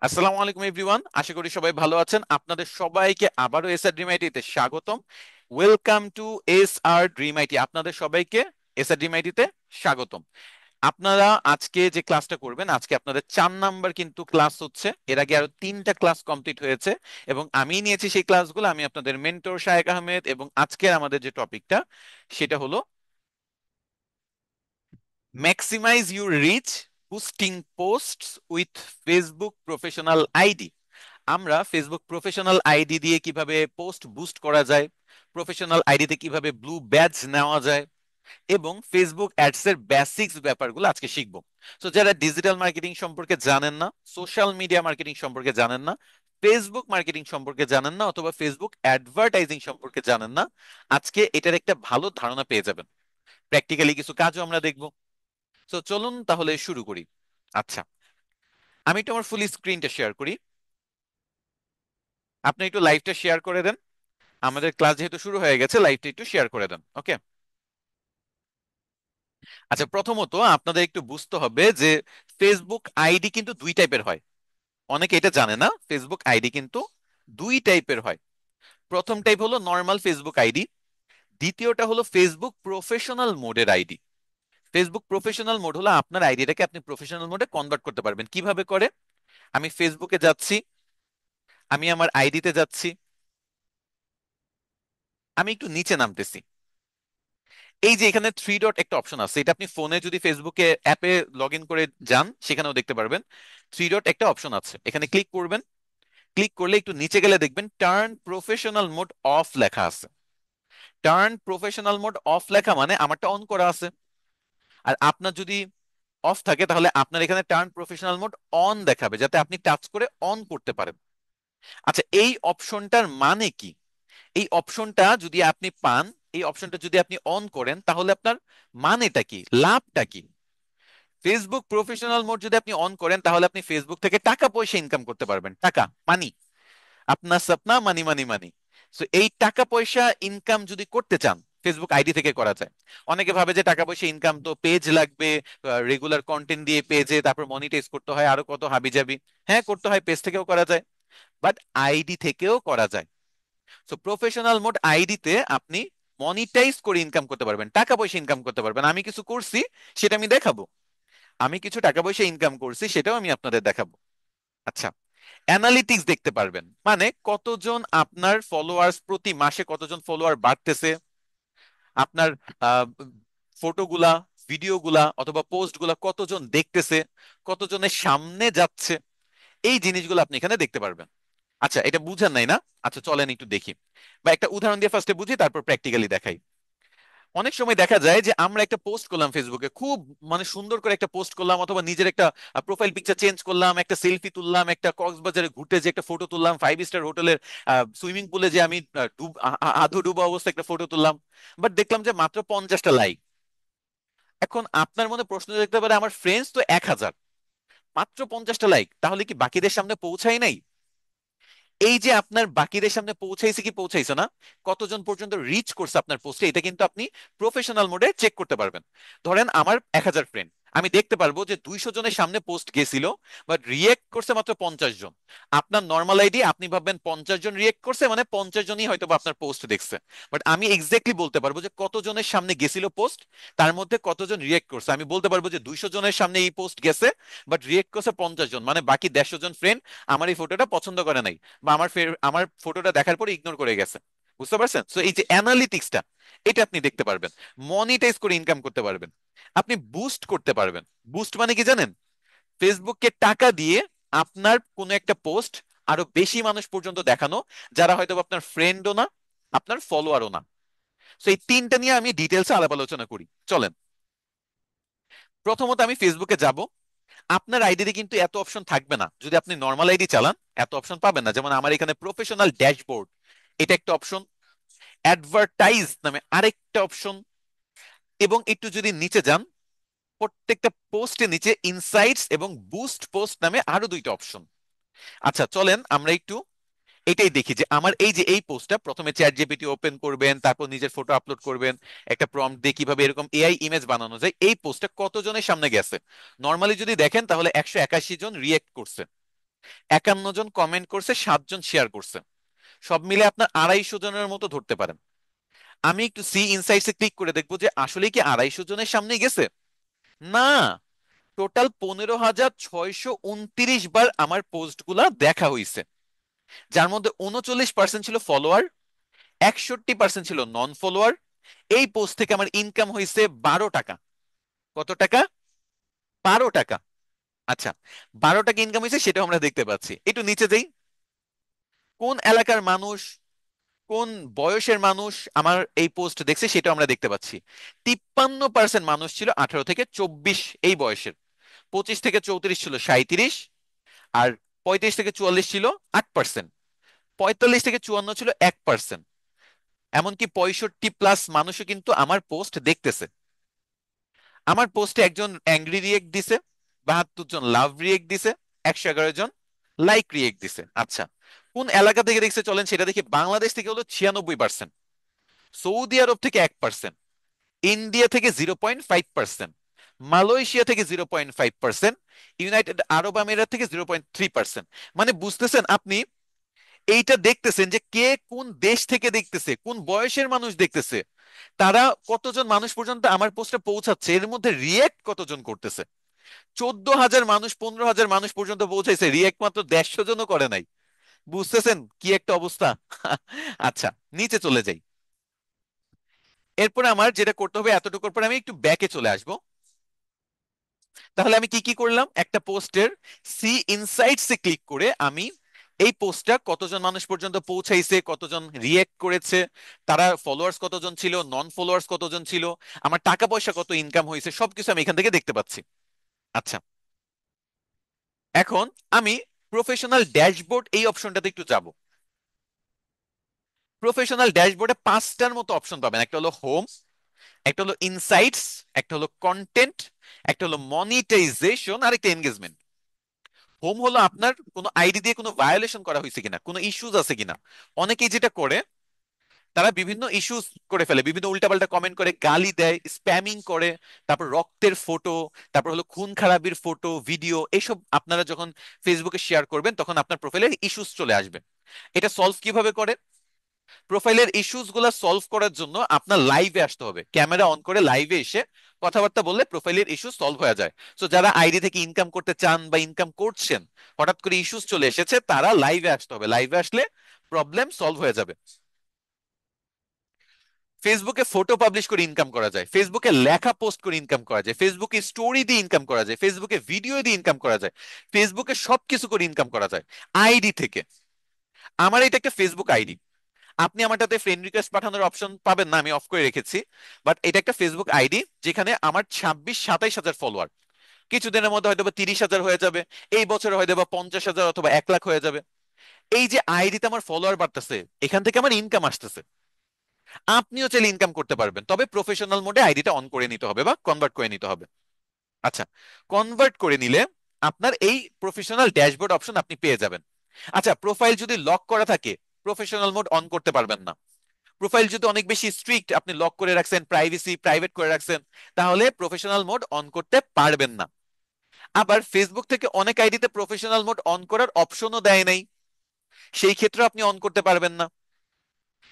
আসসালামু আলাইকুম এভরিওয়ান, আশা করি সবাই ভালো আছেন। আপনাদের সবাইকে আবারও এসআর ড্রিম আইটিতে স্বাগতম। Welcome to SR dream IT. আপনাদের সবাইকে এসআর ড্রিম আইটিতে স্বাগতম। আপনারা আজকে যে ক্লাসটা করবেন, আজকে আপনাদের 4 নাম্বার কিন্তু ক্লাস হচ্ছে। এর আগে আরো 3টা ক্লাস কমপ্লিট হয়েছে এবং আমি নিয়েছি সেই ক্লাসগুলো। আমি আপনাদের মেন্টর শায়েক আহমেদ, এবং আজকের আমাদের যে টপিকটা সেটা হলো maximize your reach boosting posts with Facebook professional ID. আমরা ফেসবুক প্রফেশনাল আইডি দিয়ে কিভাবে পোস্ট বুস্ট করা যায়, প্রফেশনাল আইডিতে কিভাবে ব্লু ব্যাজ নেওয়া যায়, এবং ফেসবুক অ্যাডস এর বেসিক্স ব্যাপারগুলো আজকে শিখবো। তো যারা ডিজিটাল মার্কেটিং সম্পর্কে জানেন না, সোশ্যাল মিডিয়া মার্কেটিং সম্পর্কে জানেন না, ফেসবুক মার্কেটিং সম্পর্কে জানেন না, অথবা ফেসবুক অ্যাডভার্টাইজিং সম্পর্কে জানেন না, আজকে এটার একটা ভালো ধারণা পেয়ে যাবেন। প্র্যাকটিক্যালি কিছু কাজও আমরা দেখবো। তো চলুন তাহলে শুরু করি। আচ্ছা, আমি একটু আমার ফুল স্ক্রিনটা শেয়ার করি। আপনি একটু লাইভটা শেয়ার করে দেন। আমাদের ক্লাস যেহেতু শুরু হয়ে গেছে, লাইভটা একটু শেয়ার করে দেন। ওকে। আচ্ছা, প্রথমত আপনাদের একটু বুঝতে হবে যে ফেসবুক আইডি কিন্তু দুই টাইপের হয়। অনেকে এটা জানে না, ফেসবুক আইডি কিন্তু দুই টাইপের হয়। প্রথম টাইপ হলো নর্মাল ফেসবুক আইডি, দ্বিতীয়টা হলো ফেসবুক প্রফেশনাল মোডের আইডি। ফেসবুক প্রফেশনাল মোড হলো আপনার আইডিটাকে আপনি প্রফেশনাল মোডে কনভার্ট করতে পারবেন। কিভাবে করে? আমি ফেসবুকে যাচ্ছি, আমি আমার আইডিতে যাচ্ছি, আমি একটু নিচে নামতেছি। এই যে এখানে থ্রি ডট একটা অপশন আছে, এটা আপনি ফোনে যদি ফেসবুকে অ্যাপে লগ ইন করে যান সেখানেও দেখতে পারবেন। থ্রি ডট একটা অপশন আছে, এখানে ক্লিক করবেন। ক্লিক করলে একটু নিচে গেলে দেখবেন টার্ন প্রফেশনাল মোড অফ লেখা আছে। টার্ন প্রফেশনাল মোড অফ লেখা মানে আমারটা অন করা আছে। আর আপনার যদি অফ থাকে তাহলে আপনার এখানে টার্ন প্রফেশনাল মোড অন দেখাবে, যাতে আপনি টাচ করে অন করতে পারেন। আচ্ছা, এই অপশনটার মানে কি? এই অপশনটা যদি আপনি পান, এই অপশনটা যদি আপনি অন করেন, তাহলে আপনার মানেটা কি, লাভটা কি? ফেসবুক প্রফেশনাল মোড যদি আপনি অন করেন তাহলে আপনি ফেসবুক থেকে টাকা পয়সা ইনকাম করতে পারবেন। টাকা, মানি, আপনা সাপনা, মানি মানি মানি। সো এই টাকা পয়সা ইনকাম যদি করতে চান, ফেসবুক আইডি থেকে করা যায়। অনেকে ভাবে যে টাকা পয়সা ইনকাম তো পেজ লাগবে, রেগুলার কন্টেন্ট দিয়ে পেজে তারপর মনিটাইজ করতে হয়, আরো কত হাবিজাবি। হ্যাঁ, করতে হয়, পেজ থেকেও করা যায়, বাট আইডি থেকেও করা যায়। সো প্রফেশনাল মোড আইডিতে আপনি মনিটাইজ করে ইনকাম করতে পারবেন, টাকা পয়সা ইনকাম করতে পারবেন। আমি কিছু করছি, সেটা আমি দেখাবো। আমি কিছু টাকা পয়সা ইনকাম করছি, সেটাও আমি আপনাদের দেখাবো। আচ্ছা, অ্যানালিটিক্স দেখতে পারবেন, মানে কতজন আপনার ফলোয়ার্স, প্রতি মাসে কতজন ফলোয়ার বাড়তেছে, আপনার ফটোগুলা, ভিডিওগুলা অথবা পোস্টগুলা কতজন দেখতেছে, কতজনের সামনে যাচ্ছে, এই জিনিসগুলো আপনি এখানে দেখতে পারবেন। আচ্ছা, এটা বুঝেন নাই না? আচ্ছা, চলেন একটু দেখি, বা একটা উদাহরণ দিয়ে ফার্স্টে বুঝি, তারপর প্র্যাকটিক্যালি দেখাই। অনেক সময় দেখা যায় যে আমরা একটা পোস্ট করলাম ফেসবুকে, খুব মানে সুন্দর করে একটা পোস্ট করলাম, অথবা নিজের একটা প্রোফাইল পিকচার চেঞ্জ করলাম, একটা সেলফি তুললাম, একটা কক্সবাজারে ঘুরতে যে একটা ফটো তুললাম, 5 স্টার হোটেলের সুইমিং পুলে যে আমি আধো ডুবা অবস্থা একটা ফটো তুললাম, বাট দেখলাম যে মাত্র 50টা লাইক। এখন আপনার মনে প্রশ্ন দেখতে পারে, আমার ফ্রেন্ডস তো 1000, মাত্র 50টা লাইক, তাহলে কি বাকিদের সামনে পৌঁছায় নাই? এই যে আপনার বাকিদের সামনে পৌঁছাইছে কি পৌঁছাইছে না, কতজন পর্যন্ত রিচ করছে আপনার পোস্টে, এটা কিন্তু আপনি প্রফেশনাল মোডে চেক করতে পারবেন। ধরেন আমার 1000 ফ্রেন্ড, আমি দেখতে পারবো যে 200 জনের সামনে পোস্ট গেছিল, বাট রিয়েক্ট করছে মাত্র 50 জন। আপনার নর্মাল আইডি আপনি ভাববেন 50 জন রিয়েক্ট করছে মানে 50 জনই হয়তো বা আপনার পোস্ট দেখছে, বাট আমি এক্স্যাক্টলি বলতে পারবো যে কতজনের সামনে গেছিল পোস্ট, তার মধ্যে কতজন রিয়েক্ট করছে। আমি বলতে পারবো যে 200 জনের সামনে এই পোস্ট গেছে, বাট রিয়েক্ট করছে 50 জন, মানে বাকি 150 জন ফ্রেন্ড আমার এই ফটোটা পছন্দ করে নাই, বা আমার ফটোটা দেখার পরে ইগনোর করে গেছে। বুঝতে পারছেন? সো এই যে অ্যানালিটিক্সটা, এটা আপনি দেখতে পারবেন। মনিটাইজ করে ইনকাম করতে পারবেন, আপনি বুস্ট করতে পারবেন। বুস্ট মানে কি জানেন? ফেসবুককে টাকা দিয়ে আপনার কোনো একটা পোস্ট আরো বেশি মানুষ পর্যন্ত দেখানো, যারা হয়তো বা আপনার ফ্রেন্ডও না, আপনার ফলোয়ারও না। সো এই তিনটা নিয়ে আমি ডিটেলসে আলাপ আলোচনা করি, চলেন। প্রথমত আমি ফেসবুকে যাব। আপনার আইডিতে কিন্তু এত অপশন থাকবে না, যদি আপনি নর্মাল আইডি চালান এত অপশন পাবেন না। যেমন আমার এখানে প্রফেশনাল ড্যাশবোর্ড, এটা একটা অপশন, অ্যাডভার্টাইজ নামে আরেকটা অপশন, এবং একটু যদি নিচে যান, প্রত্যেকটা পোস্টের নিচে ইনসাইটস এবং বুস্ট পোস্ট নামে আরো দুইটা অপশন। আচ্ছা, চলেন আমরা একটু এটাই দেখি যে আমার এই যে এই পোস্টটা, প্রথমে চ্যাট জিপিটি ওপেন করবেন, তারপর নিজের ফটো আপলোড করবেন, একটা প্রম্পট দিয়ে কিভাবে এরকম এআই ইমেজ বানানো যায়, এই পোস্টটা কতজনের সামনে গেছে। নর্মালি যদি দেখেন তাহলে 181 জন রিয়েক্ট করছে, 51 জন কমেন্ট করছে, 7 জন শেয়ার করছে, সব মিলে আপনার 250 জনের মতো ধরতে পারেন। আমি একটু সি ইনসাইটসে ক্লিক করে দেখবো যে আসলে কি 250 জনের সামনে গেছে। না, টোটাল 15,629 বার আমার পোস্টগুলা দেখা হয়েছে, যার মধ্যে 39% ছিল ফলোয়ার, 61% ছিল নন ফলোয়ার। এই পোস্ট থেকে আমার ইনকাম হয়েছে 12 টাকা। কত টাকা? 12 টাকা। আচ্ছা, 12 টাকা ইনকাম হয়েছে সেটাও আমরা দেখতে পাচ্ছি। একটু নিচে যাই, কোন এলাকার মানুষ, কোন বয়সের মানুষ আমার এই পোস্ট দেখছে সেটাও আমরা দেখতে পাচ্ছি। 53% মানুষ ছিল 18 থেকে 24 এই বয়সের, 25 থেকে 34 ছিল 37, আর 35 থেকে 44 ছিল 8%, 45 থেকে 54 ছিল 1%। এমনকি 65+ মানুষও কিন্তু আমার পোস্ট দেখতেছে। আমার পোস্টে একজন অ্যাংরি রিয়েক্ট দিছে, 72 জন লাভ রিয়েক্ট দিছে, 111 জন লাইক রিয়েক্ট দিছে। আচ্ছা, কোন এলাকা থেকে দেখছে চলেন সেটা দেখি। বাংলাদেশ থেকে হলো 96%, সৌদি আরব থেকে 1%, ইন্ডিয়া থেকে 0.5%, মালয়েশিয়া থেকে 0.5%, ইউনাইটেড আরব আমিরাত থেকে 0.3%। মানে বুঝতেছেন আপনি, এইটা দেখতেছেন যে কে কোন দেশ থেকে দেখতেছে, কোন বয়সের মানুষ দেখতেছে, তারা কতজন মানুষ পর্যন্ত আমার পোস্টে পৌঁছাচ্ছে, এর মধ্যে রিয়েক্ট কতজন করতেছে। 14,000 মানুষ, 15,000 মানুষ পর্যন্ত পৌঁছাইছে, রিয়েক্ট মাত্র 150 জনও করে নাই। বুঝতেছেন কি একটা অবস্থা? আচ্ছা, নিচে চলে যাই। এরপরে আমার যেটা করতে হবে, এতটুকুর পর আমি একটু ব্যাকে চলে আসব। তাহলে আমি কি কি করলাম, একটা পোস্টের সি ইনসাইটস এ ক্লিক করে আমি এই পোস্টটা কতজন মানুষ পর্যন্ত পৌঁছাইছে, কতজন রিয়েক্ট করেছে, তারা ফলোয়ার্স কতজন ছিল, নন ফলোয়ার্স কতজন ছিল, আমার টাকা পয়সা কত ইনকাম হয়েছে, সবকিছু আমি এখান থেকে দেখতে পাচ্ছি। আচ্ছা, এখন আমি প্রফেশনাল ড্যাশবোর্ড এই অপশনটাতে একটু যাব। প্রফেশনাল ড্যাশবোর্ডে 5টার মতো অপশন পাবেন। একটা হলো হোম, একটা হলো ইনসাইটস, একটা হলো কন্টেন্ট, একটা হলো মনিটাইজেশন, আর একটা এনগেজমেন্ট। হোম হলো আপনার কোনো আইডি দিয়ে কোনো ভায়োলেশন করা হয়েছে কিনা, কোনো ইস্যুজ আছে কিনা। অনেকেই যেটা করে, তারা বিভিন্ন ইস্যুস করে ফেলে, বিভিন্ন উল্টাপাল্টা কমেন্ট করে, গালি দেয়, স্প্যামিং করে, তারপর রক্তের ফটো, তারপর হলো খুন খারাপির ফটো, ভিডিও, এইসব আপনারা যখন ফেসবুকে শেয়ার করবেন তখন আপনার প্রোফাইলে ইস্যুস চলে আসবে। এটা সলভ কিভাবে করে? প্রোফাইলের ইস্যুস গুলা সলভ করার জন্য আপনার লাইভে আসতে হবে, ক্যামেরা অন করে লাইভে এসে কথাবার্তা বললে প্রোফাইলের ইস্যু সলভ হয়ে যায়। তো যারা আইডি থেকে ইনকাম করতে চান বা ইনকাম করছেন, হঠাৎ করে ইস্যুস চলে এসেছে, তারা লাইভে আসতে হবে। লাইভে আসলে প্রবলেম সলভ হয়ে যাবে। ফেসবুকে ফটো পাবলিশ করে ইনকাম করা যায়, ফেসবুকে লেখা পোস্ট করে ইনকাম করা যায়, ফেসবুকে স্টোরি দিয়ে ইনকাম করা যায়, ফেসবুকে ভিডিও দিয়ে ইনকাম করা যায়, ফেসবুকে সবকিছু করে ইনকাম করা যায় আইডি থেকে। আমার এটা একটা ফেসবুক আইডি, আপনি আমারটাতে ফ্রেন্ড রিকোয়েস্ট পাঠানোর অপশন পাবেন না, আমি অফ করে রেখেছি। বাট এটা একটা ফেসবুক আইডি যেখানে আমার 26-27 হাজার ফলোয়ার, কিছুদিনের মধ্যে হয়তো বা 30,000 হয়ে যাবে, এই বছরে হয়তো বা 50,000 অথবা 1 লাখ হয়ে যাবে। এই যে আইডিতে আমার ফলোয়ার বাড়তেছে, এখান থেকে আমার ইনকাম আসতেছে। আপনিও চাইলে ইনকাম করতে পারবেন, তবে প্রফেশনাল মোডে আইডিটা অন করে নিতে হবে বা কনভার্ট করে নিতে হবে। আচ্ছা, কনভার্ট করে নিলে আপনার এই প্রফেশনাল ড্যাশবোর্ড অপশন আপনি পেয়ে যাবেন। আচ্ছা, প্রোফাইল যদি লক করা থাকে প্রফেশনাল মোড অন করতে পারবেন না। প্রোফাইল যদি অনেক বেশি স্ট্রিক্ট, আপনি লক করে রাখছেন, প্রাইভেসি প্রাইভেট করে রাখছেন, তাহলে প্রফেশনাল মোড অন করতে পারবেন না। আবার ফেসবুক থেকে অনেক আইডিতে প্রফেশনাল মোড অন করার অপশনও দেয় নাই, সেই ক্ষেত্রে আপনি অন করতে পারবেন না।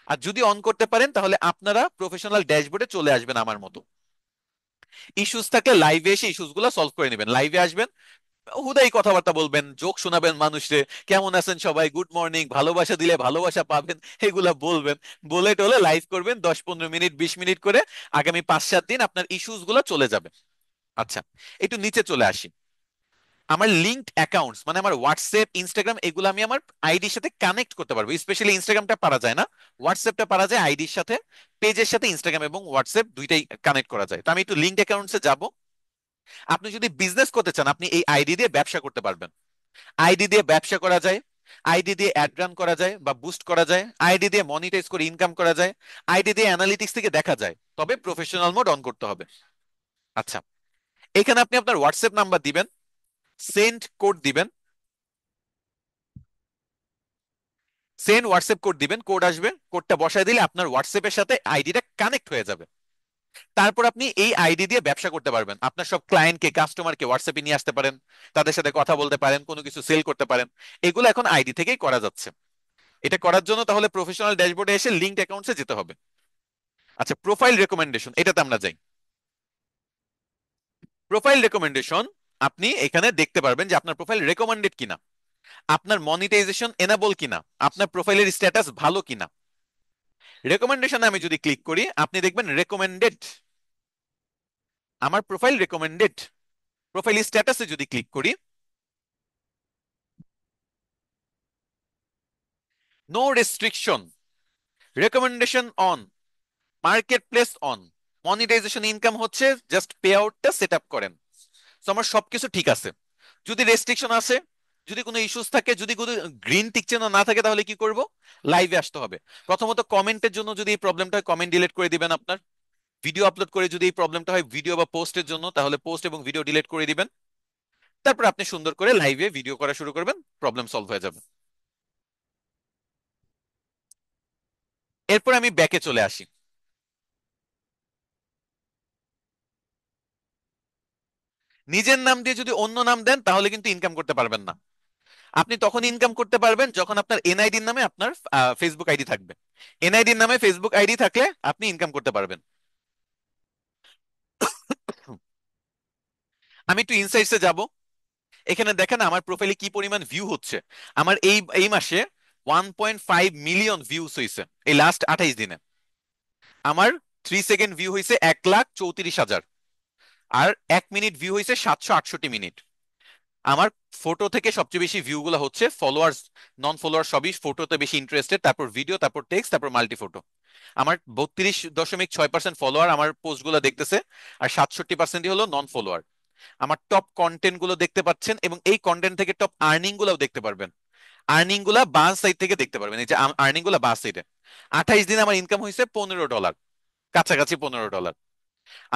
আর যদি অন করতে পারেন তাহলে আপনারা প্রফেশনাল ড্যাশবোর্ডে চলে আসবেন আমার মতো। ইস্যুস থাকলে লাইভে এসে ইস্যুস গুলো সলভ করে নেবেন, লাইভে আসবেন, হুদাই কথাবার্তা বলবেন, জোক শোনাবেন মানুষে, কেমন আছেন সবাই, গুড মর্নিং, ভালোবাসা দিলে ভালোবাসা পাবেন, এগুলা বলবেন। বলে টলে লাইভ করবেন 10-15 মিনিট, 20 মিনিট করে, আগামী 5-7 দিন আপনার ইস্যুস গুলো চলে যাবে। আচ্ছা, একটু নিচে চলে আসি। আমার লিঙ্কড অ্যাকাউন্টস মানে আমার হোয়াটসঅ্যাপ, ইনস্টাগ্রাম, এগুলো আমি আমার আইডির সাথে কানেক্ট করতে পারবো। স্পেশালি ইনস্টাগ্রামটা পারা যায় না, হোয়াটসঅ্যাপটা পারা যায় আইডির সাথে। পেজের সাথে ইনস্টাগ্রাম এবং হোয়াটসঅ্যাপ দুইটাই কানেক্ট করা যায়। তো আমি একটু লিঙ্কড অ্যাকাউন্টসে যাব। আপনি যদি বিজনেস করতে চান, আপনি এই আইডি দিয়ে ব্যবসা করতে পারবেন। আইডি দিয়ে ব্যবসা করা যায়, আইডি দিয়ে অ্যাড রান করা যায় বা বুস্ট করা যায়, আইডি দিয়ে মনিটাইজ করে ইনকাম করা যায়, আইডি দিয়ে অ্যানালিটিক্স থেকে দেখা যায়, তবে প্রফেশনাল মোড অন করতে হবে। আচ্ছা, এখানে আপনি আপনার হোয়াটসঅ্যাপ নাম্বার দিবেন, সেন্ড কোড দিবেন, সেন্ড হোয়াটসঅ্যাপ কোড দিবেন, কোড আসবে, কোডটা বসায় দিলে আপনার হোয়াটসঅ্যাপের সাথে আইডিটা কানেক্ট হয়ে যাবে। তারপর আপনি এই আইডি দিয়ে ব্যবসা করতে পারবেন, আপনার সব ক্লায়েন্টকে কাস্টমারকে হোয়াটসঅ্যাপে নিয়ে আসতে পারেন, তাদের সাথে কথা বলতে পারেন, কোনো কিছু সেল করতে পারেন। এগুলো এখন আইডি থেকেই করা যাচ্ছে। এটা করার জন্য তাহলে প্রফেশনাল ড্যাশবোর্ডে এসে লিঙ্কড অ্যাকাউন্টসে যেতে হবে। আচ্ছা, প্রোফাইল রেকমেন্ডেশন, এটাতে আমরা যাই। প্রোফাইল রেকমেন্ডেশন, আপনি এখানে দেখতে পারবেন যে আপনার প্রোফাইল রেকমেন্ডেড কিনা, আপনার মনিটাইজেশন এনাবল কিনা, আপনার প্রোফাইলের স্ট্যাটাস ভালো কিনা। রেকমেন্ডেশনে আমি যদি ক্লিক করি, আপনি দেখবেন রেকমেন্ডেড, আমার প্রোফাইল রেকমেন্ডেড। প্রোফাইল স্ট্যাটাসে যদি ক্লিক করি, no restriction, recommendation on, market place on, monetization income হচ্ছে, জাস্ট পে আউটটা সেট আপ করেন। তো আমার সবকিছু ঠিক আছে। যদি রেস্ট্রিকশন আছে, যদি কোনো ইস্যুস থাকে, যদি কোনো গ্রিন টিক চিহ্ন না থাকে, তাহলে কি করব? লাইভে আসতে হবে। প্রথমত কমেন্টের জন্য যদি এই প্রবলেমটা হয়, কমেন্ট ডিলিট করে দিবেন আপনার। ভিডিও আপলোড করে যদি এই প্রবলেমটা হয় ভিডিও বা পোস্টের জন্য, তাহলে পোস্ট এবং ভিডিও ডিলিট করে দিবেন। তারপর আপনি সুন্দর করে লাইভে ভিডিও করা শুরু করবেন, প্রবলেম সলভ হয়ে যাবে। এরপর আমি ব্যাকে চলে আসি। নিজের নাম দিয়ে যদি অন্য নাম দেন, তাহলে কিন্তু ইনকাম করতে পারবেন না। আপনি তখন ইনকাম করতে পারবেন যখন আপনার এনআইডির নামে আপনার ফেসবুক আইডি থাকবে। এনআইডির নামে ফেসবুক আইডি থাকলে আপনি ইনকাম করতে পারবেন। আমি একটু ইনসাইটসে যাব। এখানে দেখেন আমার প্রোফাইলে কি পরিমাণ ভিউ হচ্ছে। আমার এই এই মাসে 1.5 মিলিয়ন ভিউস হয়েছে এই লাস্ট 28 দিনে। আমার 3 সেকেন্ড ভিউ হয়েছে 1,34,000। আর 1 মিনিট ভিউ হয়েছে 768 মিনিট। আমার ফটো থেকে সবচেয়ে বেশি ভিউ গুলো হচ্ছে, ফলোয়ার্স নন ফলোয়ার সবই ফটোতে বেশি ইন্টারেস্টেড, তারপর ভিডিও, তারপর টেক্সট, তারপর মাল্টি ফটো। আমার 32.6% ফলোয়ার আমার পোস্ট গুলো দেখতেছে, আর 67%ই হলো নন ফলোয়ার। আমার টপ কন্টেন্ট গুলো দেখতে পাচ্ছেন, এবং এই কন্টেন্ট থেকে টপ আর্নিং গুলাও দেখতে পারবেন। আর্নিং গুলা বাস সাইড থেকে দেখতে পারবেন, এই যে আর্নিং গুলা বাস সাইডে। 28 দিনে আমার ইনকাম হয়েছে $15, কাছাকাছি $15।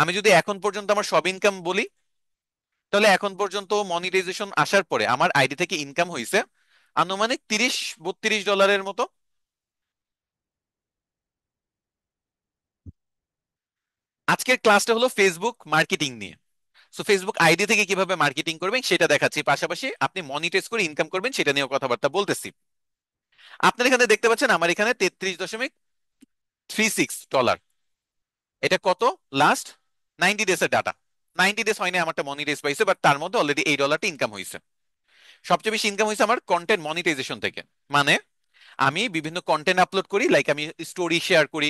আমি যদি এখন পর্যন্ত আমার সব ইনকাম বলি, তাহলে এখন পর্যন্ত মনিটাইজেশন আসার পরে আমার আইডি থেকে ইনকাম হয়েছে আনুমানিক 30-32 ডলারের মতো। আজকের ক্লাসটা হলো ফেসবুক মার্কেটিং নিয়ে। সো ফেসবুক আইডি থেকে কিভাবে মার্কেটিং করবেন সেটা দেখাচ্ছি, পাশাপাশি আপনি মনিটাইজ করে ইনকাম করবেন সেটা নিয়েও কথাবার্তা বলতেছি। আপনার এখানে দেখতে পাচ্ছেন আমার এখানে 33.36 ডলার। এটা কত? লাস্ট 90 ডেজ এর ডাটা। 90 ডেজ হয়নি আমারটা মনিটাইজ পাইছে, বাট তার মধ্যে অলরেডি এই ডলারটা ইনকাম হয়েছে। সবচেয়ে বেশি ইনকাম হয়েছে আমার কন্টেন্ট মনিটাইজেশন থেকে। মানে আমি বিভিন্ন কন্টেন্ট আপলোড করি, লাইক আমি স্টোরি শেয়ার করি,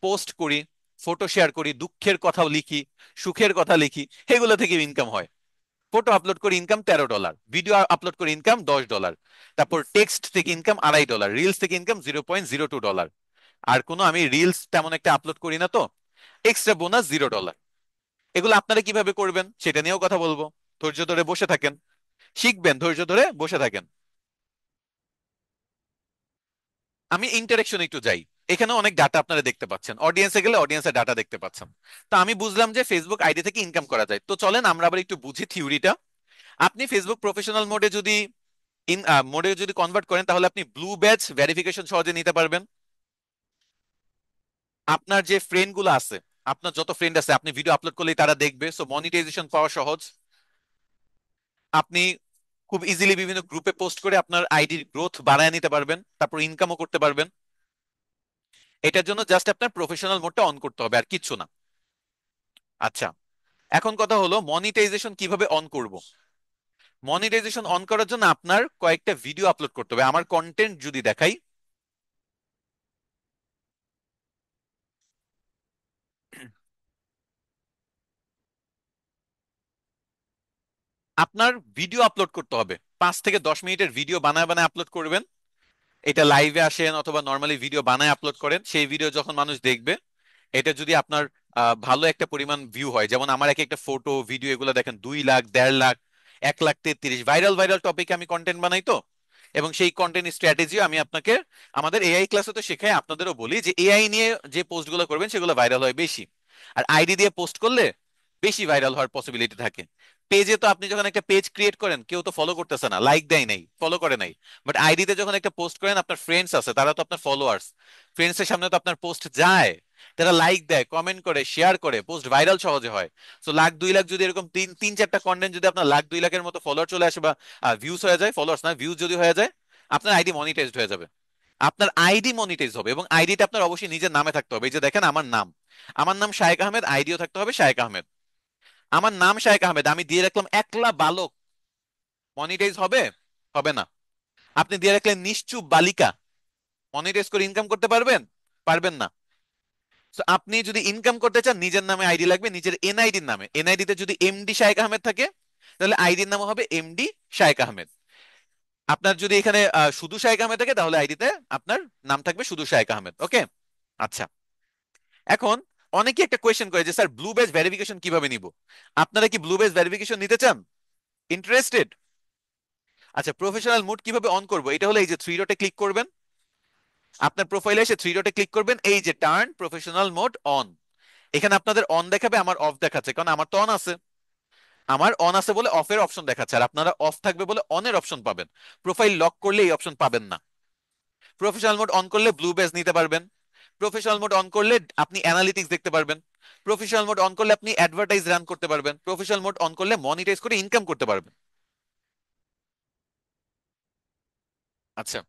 পোস্ট করি, ফটো শেয়ার করি, দুঃখের কথাও লিখি, সুখের কথা লিখি, এগুলো থেকে ইনকাম হয়। ফটো আপলোড করে ইনকাম $13, ভিডিও আপলোড করে ইনকাম $10, তারপর টেক্সট থেকে ইনকাম $2.5, রিলস থেকে ইনকাম $0.02। আর কোনো আমি রিলস তেমন একটা আপলোড করি না, তো এক্সট্রা বোনাস $0। এগুলো আপনারা কিভাবে করবেন সেটা নিয়েও কথা বলবো। ধৈর্য ধরে বসে থাকেন, শিখবেন, ধৈর্য ধরে বসে থাকেন। আমি ইন্টারেকশন একটু যাই। এখানে অনেক ডাটা আপনারা দেখতে পাচ্ছেন, অডিয়েন্সে গেলে অডিয়েন্সের ডাটা দেখতে পাচ্ছেন। তো আমি বুঝলাম যে ফেসবুক আইডি থেকে ইনকাম করা যায়, তো চলেন আমরা আবার একটু বুঝি থিওরিটা। আপনি ফেসবুক প্রফেশনাল মোডে যদি কনভার্ট করেন, তাহলে আপনি ব্লু ব্যাচ ভেরিফিকেশন সহজে নিতে পারবেন। আপনার যে ফ্রেন্ড গুলো আছে, আপনার যত ফ্রেন্ড আছে, আপনি ভিডিও আপলোড করলেই তারা দেখবে, সো মনিটাইজেশন পাওয়া সহজ। আপনি খুব ইজিলি বিভিন্ন গ্রুপে পোস্ট করে আপনার আইডির গ্রোথ বাড়ায় নিতে পারবেন, তারপর ইনকামও করতে পারবেন। এটার জন্য জাস্ট আপনার প্রফেশনাল মোডটা অন করতে হবে, আর কিচ্ছু না। আচ্ছা, এখন কথা হলো মনিটাইজেশন কিভাবে অন করব। মনিটাইজেশন অন করার জন্য আপনার কয়েকটা ভিডিও আপলোড করতে হবে। আমার কন্টেন্ট যদি দেখাই, আপনার ভিডিও আপলোড করতে হবে, 5 থেকে 10 মিনিটের ভিডিও বানায় বানায় আপলোড করবেন। এটা লাইভে আসেন অথবা নর্মালি ভিডিও বানায় আপলোড করেন, সেই ভিডিও যখন মানুষ দেখবে, এটা যদি আপনার ভালো একটা পরিমাণ ভিউ হয়, যেমন আমার এক একটা ফটো ভিডিও এগুলো দেখেন 2 লাখ, 1.5 লাখ, 1,33,000, ভাইরাল ভাইরাল টপিকে আমি কন্টেন্ট বানাই তো। এবং সেই কন্টেন্ট স্ট্র্যাটেজিও আমি আপনাকে আমাদের এআই ক্লাসে তো শেখাই, আপনাদেরও বলি যে এআই নিয়ে যে পোস্টগুলো করবেন সেগুলো ভাইরাল হয় বেশি। আর আইডি দিয়ে পোস্ট করলে বেশি ভাইরাল হওয়ার পসিবিলিটি থাকে। পেজে তো আপনি যখন একটা পেজ ক্রিয়েট করেন, কেউ তো ফলো করতেছে না, লাইক দেয় নাই, ফলো করে নাই। বাট আইডিতে যখন একটা পোস্ট করেন, আপনার ফ্রেন্ডস আছে, তারা তো আপনার ফলোয়ার্স, ফ্রেন্ডসের সামনে তো আপনার পোস্ট যায়। তারা লাইক দেয়, কমেন্ট করে, শেয়ার করে, পোস্ট ভাইরাল সহজে হয়। তো লাখ 2 লাখ যদি এরকম তিন তিন চারটা কন্টেন্ট যদি আপনার লাখ 2 লাখের মতো ফলোয়ার চলে আসে, বা ভিউজ হয়ে যায়, ফলোয়ার্স না ভিউজ যদি হয়ে যায়, আপনার আইডি মনিটাইজড হয়ে যাবে। আপনার আইডি মনিটাইজ হবে, এবং আইডিটা আপনার অবশ্যই নিজের নামে থাকতে হবে। এই যে দেখেন আমার নাম শায়েক আহমেদ, আইডিও থাকতে হবে শায়েক আহমেদ। আমার নাম শায়েক আহমেদ, আমি দিয়ে রাখলাম একলা বালক, মনিটাইজ হবে? হবে না। আপনি দিয়ে রাখলেন নিশ্চুপ বালিকা, মনিটাইজ করে ইনকাম করতে পারবেন? পারবেন না। তো আপনি যদি ইনকাম করতে চান, নিজের নামে আইডি লাগবে, নিজের এনআইডির নামে। এনআইডি তে যদি এমডি শায়েক আহমেদ থাকে, তাহলে আইডির নাম হবে এমডি শায়েক আহমেদ। আপনার যদি এখানে শুধু শায়েক আহমেদ থাকে, তাহলে আইডিতে আপনার নাম থাকবে শুধু শায়েক আহমেদ। ওকে? আচ্ছা, এখন অনেকে একটা কোয়েশ্চেন করে যে স্যার ব্লু বেজ ভেরিফিকেশন কিভাবে নিব। আপনারা কি ব্লু বেজ ভেরিফিকেশন নিতে চান? ইন্টারেস্টেড? আচ্ছা, প্রফেশনাল মুড কিভাবে অন করব, এটা হলো এই যে থ্রি ডটে ক্লিক করবেন, আপনার প্রোফাইলে এসে থ্রি ডটে ক্লিক করবেন, এই যে টার্ন প্রফেশনাল মোড অন। এখানে আপনাদের অন দেখাবে, আমার অফ দেখাচ্ছে, কারণ আমার তো অন আছে। আমার অন আছে বলে অফের অপশন দেখাচ্ছে, আর আপনারা অফ থাকবে বলে অনের অপশন পাবেন। প্রোফাইল লক করলে এই অপশন পাবেন না। প্রফেশনাল মোড অন করলে ব্লু বেজ নিতে পারবেন। প্রফেশনাল মোড অন করলে আপনি অ্যানালিটিক্স দেখতে পারবেন। প্রফেশনাল মোড অন করলে আপনি অ্যাডভার্টাইজ রান করতে পারবেন। প্রফেশনাল মোড অন করলে মনিটাইজ করে ইনকাম করতে পারবেন। আচ্ছা,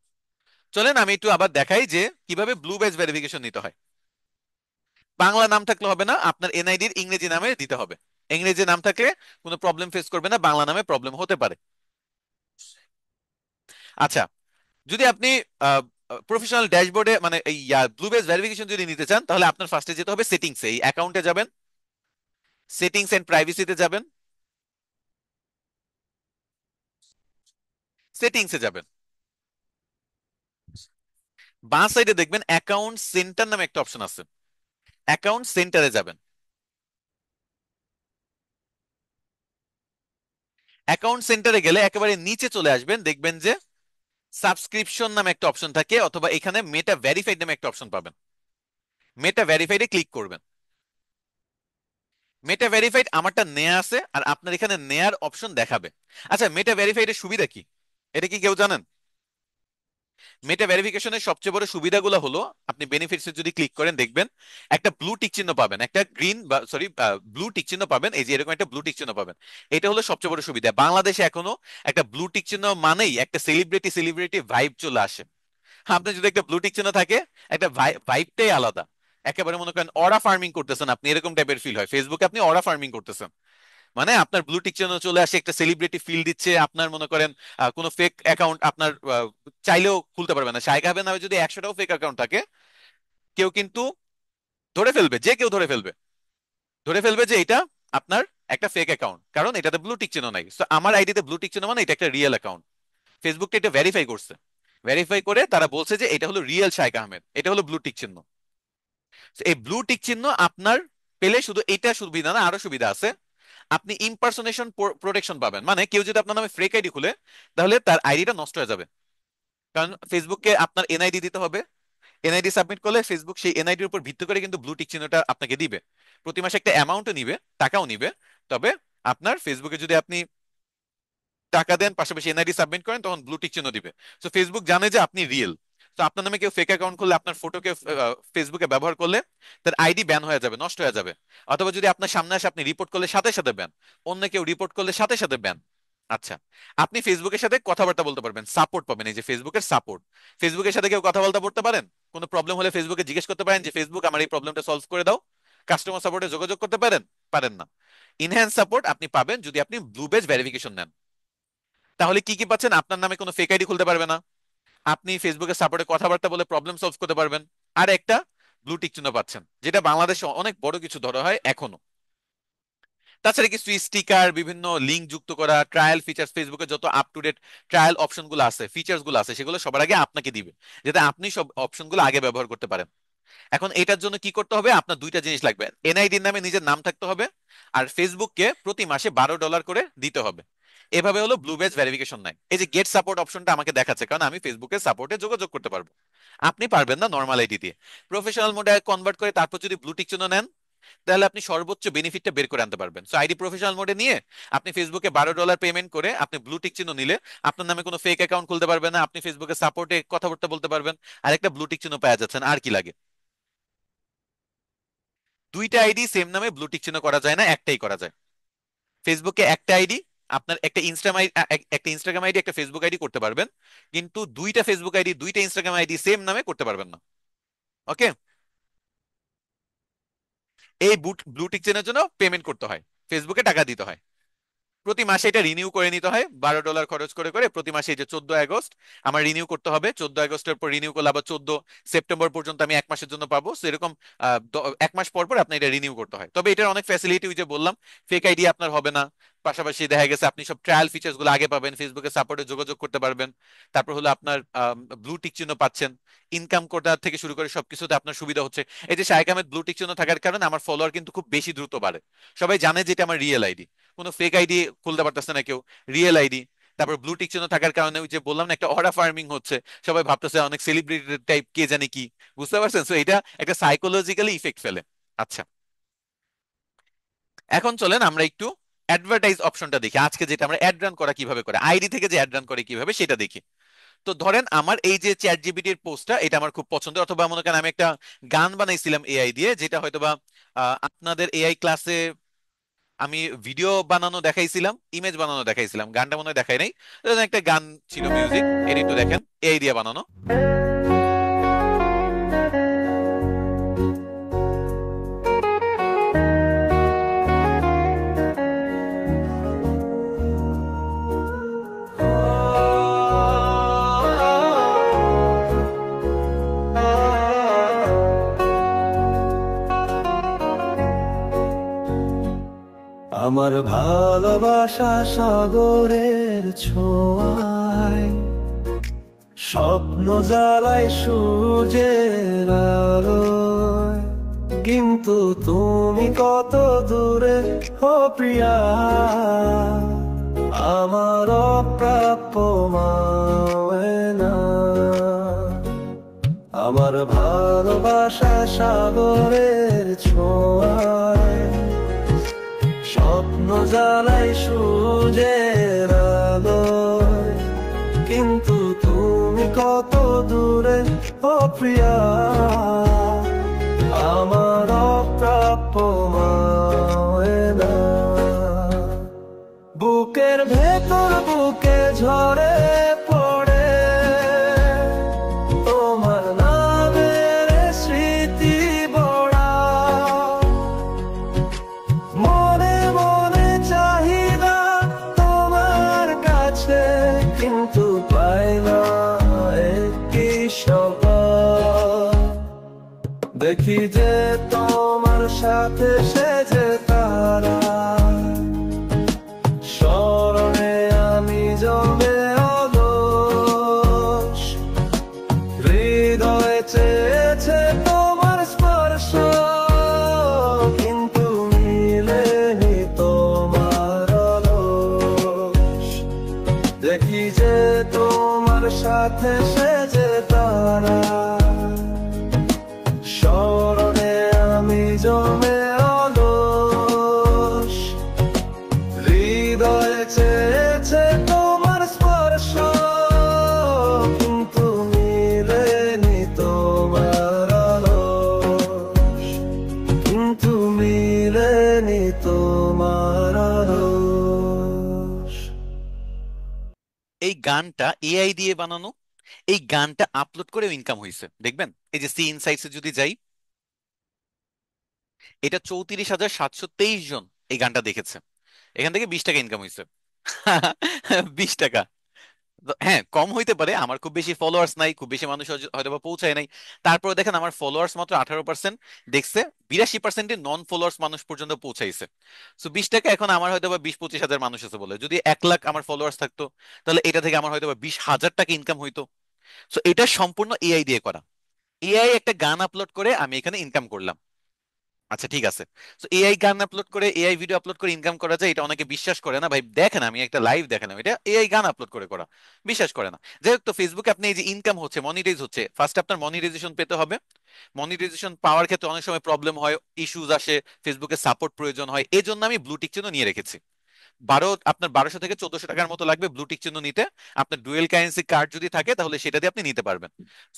চলেন আমি একটু আবার দেখাই যে কিভাবে ব্লু বেজ ভেরিফিকেশন নিতে হয়। বাংলা নাম থাকলে হবে না, আপনার এনআইডির ইংরেজি নামে দিতে হবে। ইংরেজি নাম থাকলে কোনো প্রবলেম ফেস করবে না, বাংলা নামে প্রবলেম হতে পারে। আচ্ছা, যদি আপনি প্রফেশনাল ড্যাশবোর্ডে মানে এই ব্লু বেজ ভেরিফিকেশন যদি নিতে চান, তাহলে আপনার ফার্স্টে যেতে হবে সেটিংসে, এই অ্যাকাউন্টে যাবেন, সেটিংস এন্ড প্রাইভেসিতে যাবেন, সেটিংসে যাবেন, বাঁ সাইডে দেখবেন অ্যাকাউন্ট সেন্টার নামে একটা অপশন আছে, অ্যাকাউন্ট সেন্টারে যাবেন। অ্যাকাউন্ট সেন্টারে গেলে একেবারে নিচে চলে আসবেন, দেখবেন যে সাবস্ক্রিপশন নামে একটা অপশন থাকে, অথবা এখানে মেটা ভেরিফাইড নামে একটা অপশন পাবেন। মেটা ভেরিফাইডে ক্লিক করবেন। মেটা ভেরিফাইড আমারটা নেয়া আছে, আর আপনার এখানে নেয়ার অপশন দেখাবে। আচ্ছা, মেটা ভেরিফাইডের সুবিধা কি, এটা কি কেউ জানেন? মেটা ভেরিফিকেশনের সবচেয়ে বড় সুবিধাগুলো হলো, আপনি বেনিফিটস যদি ক্লিক করেন, দেখবেন একটা ব্লু টিক চিহ্ন পাবেন, একটা গ্রিন বা সরি ব্লু টিক চিহ্ন পাবেন, এই যে এরকম একটা ব্লু টিক চিহ্ন পাবেন। এটা হলো সবচেয়ে বড় সুবিধা। বাংলাদেশে এখনো একটা ব্লু টিক চিহ্ন মানেই একটা সেলিব্রিটি সেলিব্রিটি ভাইব চলে আসে। আপনার যদি একটা ব্লু টিক চিহ্ন থাকে, একটা ভাইবটাই আলাদা। একেবারে মনে করেন অরা ফার্মিং করতেছেন আপনি, এরকম টাইপের ফিল হয়। ফেসবুকে আপনি অরা ফার্মিং করতেছেন, মানে আপনার ব্লু টিক চিহ্ন চলে আসে, একটা সেলিব্রিটি ফিল দিচ্ছে। আপনার মনে করেন কোনো ফেক অ্যাকাউন্ট আপনার চাইলেও খুলতে পারবে না। শায়েক আহমেদ নামে যদি 100টাও ফেক অ্যাকাউন্ট থাকে, কেউ কিন্তু ধরে ফেলবে, যে কেউ ধরে ফেলবে, ধরে ফেলবে যে এটা আপনার একটা ফেক অ্যাকাউন্ট, কারণ এটাতে ব্লু টিক চিহ্ন নাই। তো আমার আইডিতে ব্লু টিক চিহ্ন মানে এটা একটা রিয়েল অ্যাকাউন্ট। ফেসবুকটা এটা ভেরিফাই করছে, ভেরিফাই করে তারা বলছে যে এটা হলো রিয়েল শায়েক আহমেদ, এটা হলো ব্লু টিক চিহ্ন। তো এই ব্লু টিক চিহ্ন আপনার পেলে শুধু এটা সুবিধা না, আরো সুবিধা আছে। আপনি ইম্পারসোনেশন প্রোটেকশন পাবেন, মানে কেউ যদি আপনার নামে ফেক আইডি খুলে, তাহলে তার আইডিটা নষ্ট হয়ে যাবে। কারণ ফেসবুককে আপনার এনআইডি দিতে হবে। এনআইডি সাবমিট করলে ফেসবুক সেই এনআইডির উপর ভিত্তি করে কিন্তু ব্লু টিক চিহ্নটা আপনাকে দিবে। প্রতি মাসে একটা অ্যামাউন্টও নিবে, টাকাও নিবে। তবে আপনার ফেসবুকে যদি আপনি টাকা দেন, পাশাপাশি এনআইডি সাবমিট করেন, তখন ব্লু টিক চিহ্ন দিবে। তো ফেসবুক জানে যে আপনি রিয়েল। তো আপনার নামে কেউ ফেক অ্যাকাউন্ট করলে, আপনার ফটোকে ফেসবুকে ব্যবহার করলে, তার আইডি ব্যান হয়ে যাবে, নষ্ট হয়ে যাবে। অথবা যদি আপনার সামনে আসে, আপনি রিপোর্ট করলে সাথে সাথে ব্যান, অন্য কেউ রিপোর্ট করলে সাথে সাথে ব্যান। আচ্ছা, আপনি ফেসবুকের সাথে কথাবার্তা বলতে পারবেন, সাপোর্ট পাবেন, এই যে ফেসবুকের সাপোর্ট। ফেসবুকের সাথে কেউ কথা বলতে বলতে পারেন, কোনো প্রবলেম হলে ফেসবুকে জিজ্ঞেস করতে পারেন যে ফেসবুক আমার এই প্রবলেমটা সলভ করে দাও। কাস্টমার সাপোর্টে যোগাযোগ করতে পারেন, পারেন না। ইনহ্যান্স সাপোর্ট আপনি পাবেন যদি আপনি ব্লু বেজ ভেরিফিকেশন নেন। তাহলে কি কি পাচ্ছেন? আপনার নামে কোনো ফেক আইডি খুলতে পারবে না, আপনি ফেসবুকের সাপোর্টে কথাবার্তা বলে প্রবলেম সলভ করতে পারবেন, আর একটা ব্লু টিক চিহ্ন পাচ্ছেন, যেটা বাংলাদেশে অনেক বড় কিছু ধরা হয় এখনো। তাছাড়া কিছু স্টিকার, বিভিন্ন লিঙ্ক যুক্ত করা, ট্রায়াল ফিচার্স, ফেসবুকে যত up to date trial option গুলো আছে, ফিচার্স গুলো আছে, সেগুলো সবার আগে আপনাকে দিবে, যাতে আপনি সব অপশন গুলো আগে ব্যবহার করতে পারেন। এখন এটার জন্য কি করতে হবে? আপনার দুইটা জিনিস লাগবে, এনআইডির নামে নিজের নাম থাকতে হবে, আর ফেসবুককে প্রতি মাসে $12 করে দিতে হবে। এভাবে হলো ব্লু বেজ ভেরিফিকেশন নাই। এই যে গেট সাপোর্ট অপশনটা আমাকে দেখাচ্ছে, কারণ আমি ফেসবুকের সাপোর্টে যোগাযোগ করতে পারবো। আপনি পারবেন না নর্মাল আইডি দিয়ে। প্রফেশনাল মোডে কনভার্ট করে তারপর যদি ব্লু টিক চিহ্ন নেন, তাহলে আপনি সর্বোচ্চ বেনিফিটটা বের করে আনতে পারবেন। সো আইডি প্রফেশনাল মোডে নিয়ে আপনি ফেসবুকে $12 পেমেন্ট করে আপনি ব্লু টিক চিহ্ন নিলে, আপনার নামে কোনো ফেক অ্যাকাউন্ট খুলতে পারবেন না, আপনি ফেসবুকে সাপোর্টে কথাবার্তা বলতে পারবেন, আর একটা ব্লু টিক চিহ্ন পাওয়া যাচ্ছেন। আর কি লাগে? দুইটা আইডি সেম নামে ব্লু টিক চিহ্ন করা যায় না, একটাই করা যায়। ফেসবুকে একটা আইডি, আপনার একটা ইনস্টাগ্রাম আইডি, একটা ইনস্টাগ্রাম আইডি একটা ফেসবুক আইডি করতে পারবেন, কিন্তু দুইটা ফেসবুক আইডি দুইটা ইনস্টাগ্রাম আইডি সেম নামে করতে পারবেন না। ওকে। এই ব্লু টিক চেনের জন্য পেমেন্ট করতে হয়, ফেসবুকে টাকা দিতে হয়। প্রতি মাসে এটা রিনিউ করে নিতে হয়, $12 খরচ করে করে প্রতি মাসে। এই যে 14 আগস্ট আমার রিনিউ করতে হবে, 14 আগস্টের পর রিনিউ করলে আবার 14 সেপ্টেম্বর পর্যন্ত আমি 1 মাসের জন্য পাবো। তো এরকম 1 মাস পর পর আপনি এটা রিনিউ করতে হয়। তবে এটার অনেক ফ্যাসিলিটি, ওই যে বললাম, ফেক আইডি আপনার হবে না। পাশাপাশি দেখা গেছে আপনি সব ট্রায়াল ফিচার্স গুলো আগে পাবেন, ফেসবুকে সাপোর্টে যোগাযোগ করতে পারবেন। তারপর হলো আপনার ব্লু টিক চিহ্ন পাচ্ছেন, ইনকাম করার থেকে শুরু করে সবকিছুতে আপনার সুবিধা হচ্ছে। এই যে শাইখ আহমেদ ব্লু টিক চিহ্ন থাকার কারণে আমার ফলোয়ার কিন্তু খুব বেশি দ্রুত বাড়ে। সবাই জানে যে এটা আমার রিয়েল আইডি, কোনো ফেক আইডি খুলতে পারতেছে না কেউ, রিয়েল আইডি। তারপর ব্লু টিক চিহ্ন থাকার কারণে ওই যে বললাম না, একটা অরা ফার্মিং হচ্ছে, সবাই ভাবতেছে অনেক সেলিব্রিটি টাইপ, কে জানে কি। বুঝতে পারছেন? তো এটা একটা সাইকোলজিক্যালি ইফেক্ট ফেলে। আচ্ছা, এখন চলেন আমরা একটু অ্যাডভার্টাইজ অপশনটা দেখি, আজকে যেটা আমরা অ্যাড রান করা কিভাবে করে, আইডি থেকে যে অ্যাড রান করে কিভাবে সেটা দেখি। তো ধরেন আমার এই যে চ্যাট জিপিটির পোস্টটা, এটা আমার খুব পছন্দ, অথবা মনে করেন আমি একটা গান বানাইছিলাম এআই দিয়ে, যেটা হয়তোবা আপনাদের এআই ক্লাসে আমি ভিডিও বানানো দেখাইছিলাম, ইমেজ বানানো দেখাইছিলাম, গানটা মনে হয় দেখাই নাই। তো একটা গান ছিল, মিউজিক এডিট, তো দেখেন এআই দিয়ে বানানো। আমার ভালোবাসা সাগরের ছোঁয়ায়, স্বপ্ন জ্বালায় সূর্যের আলোয়। কিন্তু তুমি কত দূরে, ও প্রিয়া, আমার অপ্রাপ্য মাওনা। আমার ভালোবাসা সাগরের ছোঁয়ায়, স্বপ্ন জ্বালাই সূর্যের আলোয়। কিন্তু তুমি কত দূরে, ও প্রিয়া, আমার অপ্রাপ্য মাওনা। বুকের ভেতর বুকে ঝরে পড়ে তোমার নামের স্মৃতি বড়া। মনে মনে চাহিদা তোমার কাছে, কিন্তু পাই না একটি সকাল। দেখি যে তোমার সাথে সেজে তারা, স্মরণে আমি জমে অলস। হৃদয় চেয়েছে তোমার স্পর্শ, কিন্তু মিলেনি তোমার অলস। দেখি যে তোমার সাথে সেজে তারা, স্মরণে আমি জমে অলস। হৃদয় চেয়েছে তোমার স্পর্শ, কিন্তু মিলেনি তোমার অলস। কিন্তু মিলেনি তোমার অলস। এই গানটা এআই দিয়ে বানানো, এই গানটা আপলোড করে ইনকাম হয়েছে দেখবেন। এই যে সি ইনসাইটসে যদি যাই, এটা 34,723 জন এই গানটা দেখেছে, এখান থেকে 20 টাকা ইনকাম হয়েছে। 20 টাকা। হ্যাঁ, কম হইতে পারে, আমার খুব বেশি ফলোয়ার্স নাই, খুব বেশি মানুষ হয়তো বা পৌঁছায় নাই। তারপরে দেখেন আমার ফলোয়ার্স মাত্র 18% দেখছে, 82%-ই নন ফলোয়ার্স মানুষ পর্যন্ত পৌঁছাইছে। তো 20 টাকা, এখন আমার হয়তো বা 20-25 হাজার মানুষ আছে বলে, যদি 1 লাখ আমার ফলোয়ার্স থাকতো, তাহলে এটা থেকে আমার হয়তো বা 20,000 টাকা ইনকাম হইতো। তো এটা সম্পূর্ণ এআই দিয়ে করা। এআই একটা গান আপলোড করে আমি এখানে ইনকাম করলাম। আচ্ছা ঠিক আছে। তো এআই গান আপলোড করে, এআই ভিডিও আপলোড করে ইনকাম করা যায়, এটা অনেকে বিশ্বাস করে না ভাই। দেখেন আমি একটা লাইভ দেখালাম, এটা এআই গান আপলোড করে করা, বিশ্বাস করে না। যাই হোক, তো ফেসবুকে আপনি এই যে ইনকাম হচ্ছে, মনিটাইজ হচ্ছে, ফার্স্ট আপনার মনিটাইজেশন পেতে হবে। মনিটাইজেশন পাওয়ার ক্ষেত্রে অনেক সময় প্রবলেম হয়, ইস্যুজ আসে, ফেসবুকে সাপোর্ট প্রয়োজন হয়, এই জন্য আমি ব্লু টিক চিহ্ন নিয়ে রেখেছি। আপনার 1200 থেকে 1400 টাকার মতো লাগবে ব্লু টিক চিহ্ন নিতে। আপনার ডুয়েল কারেন্সি কার্ড যদি থাকে তাহলে সেটা দিয়ে আপনি নিতে পারবেন।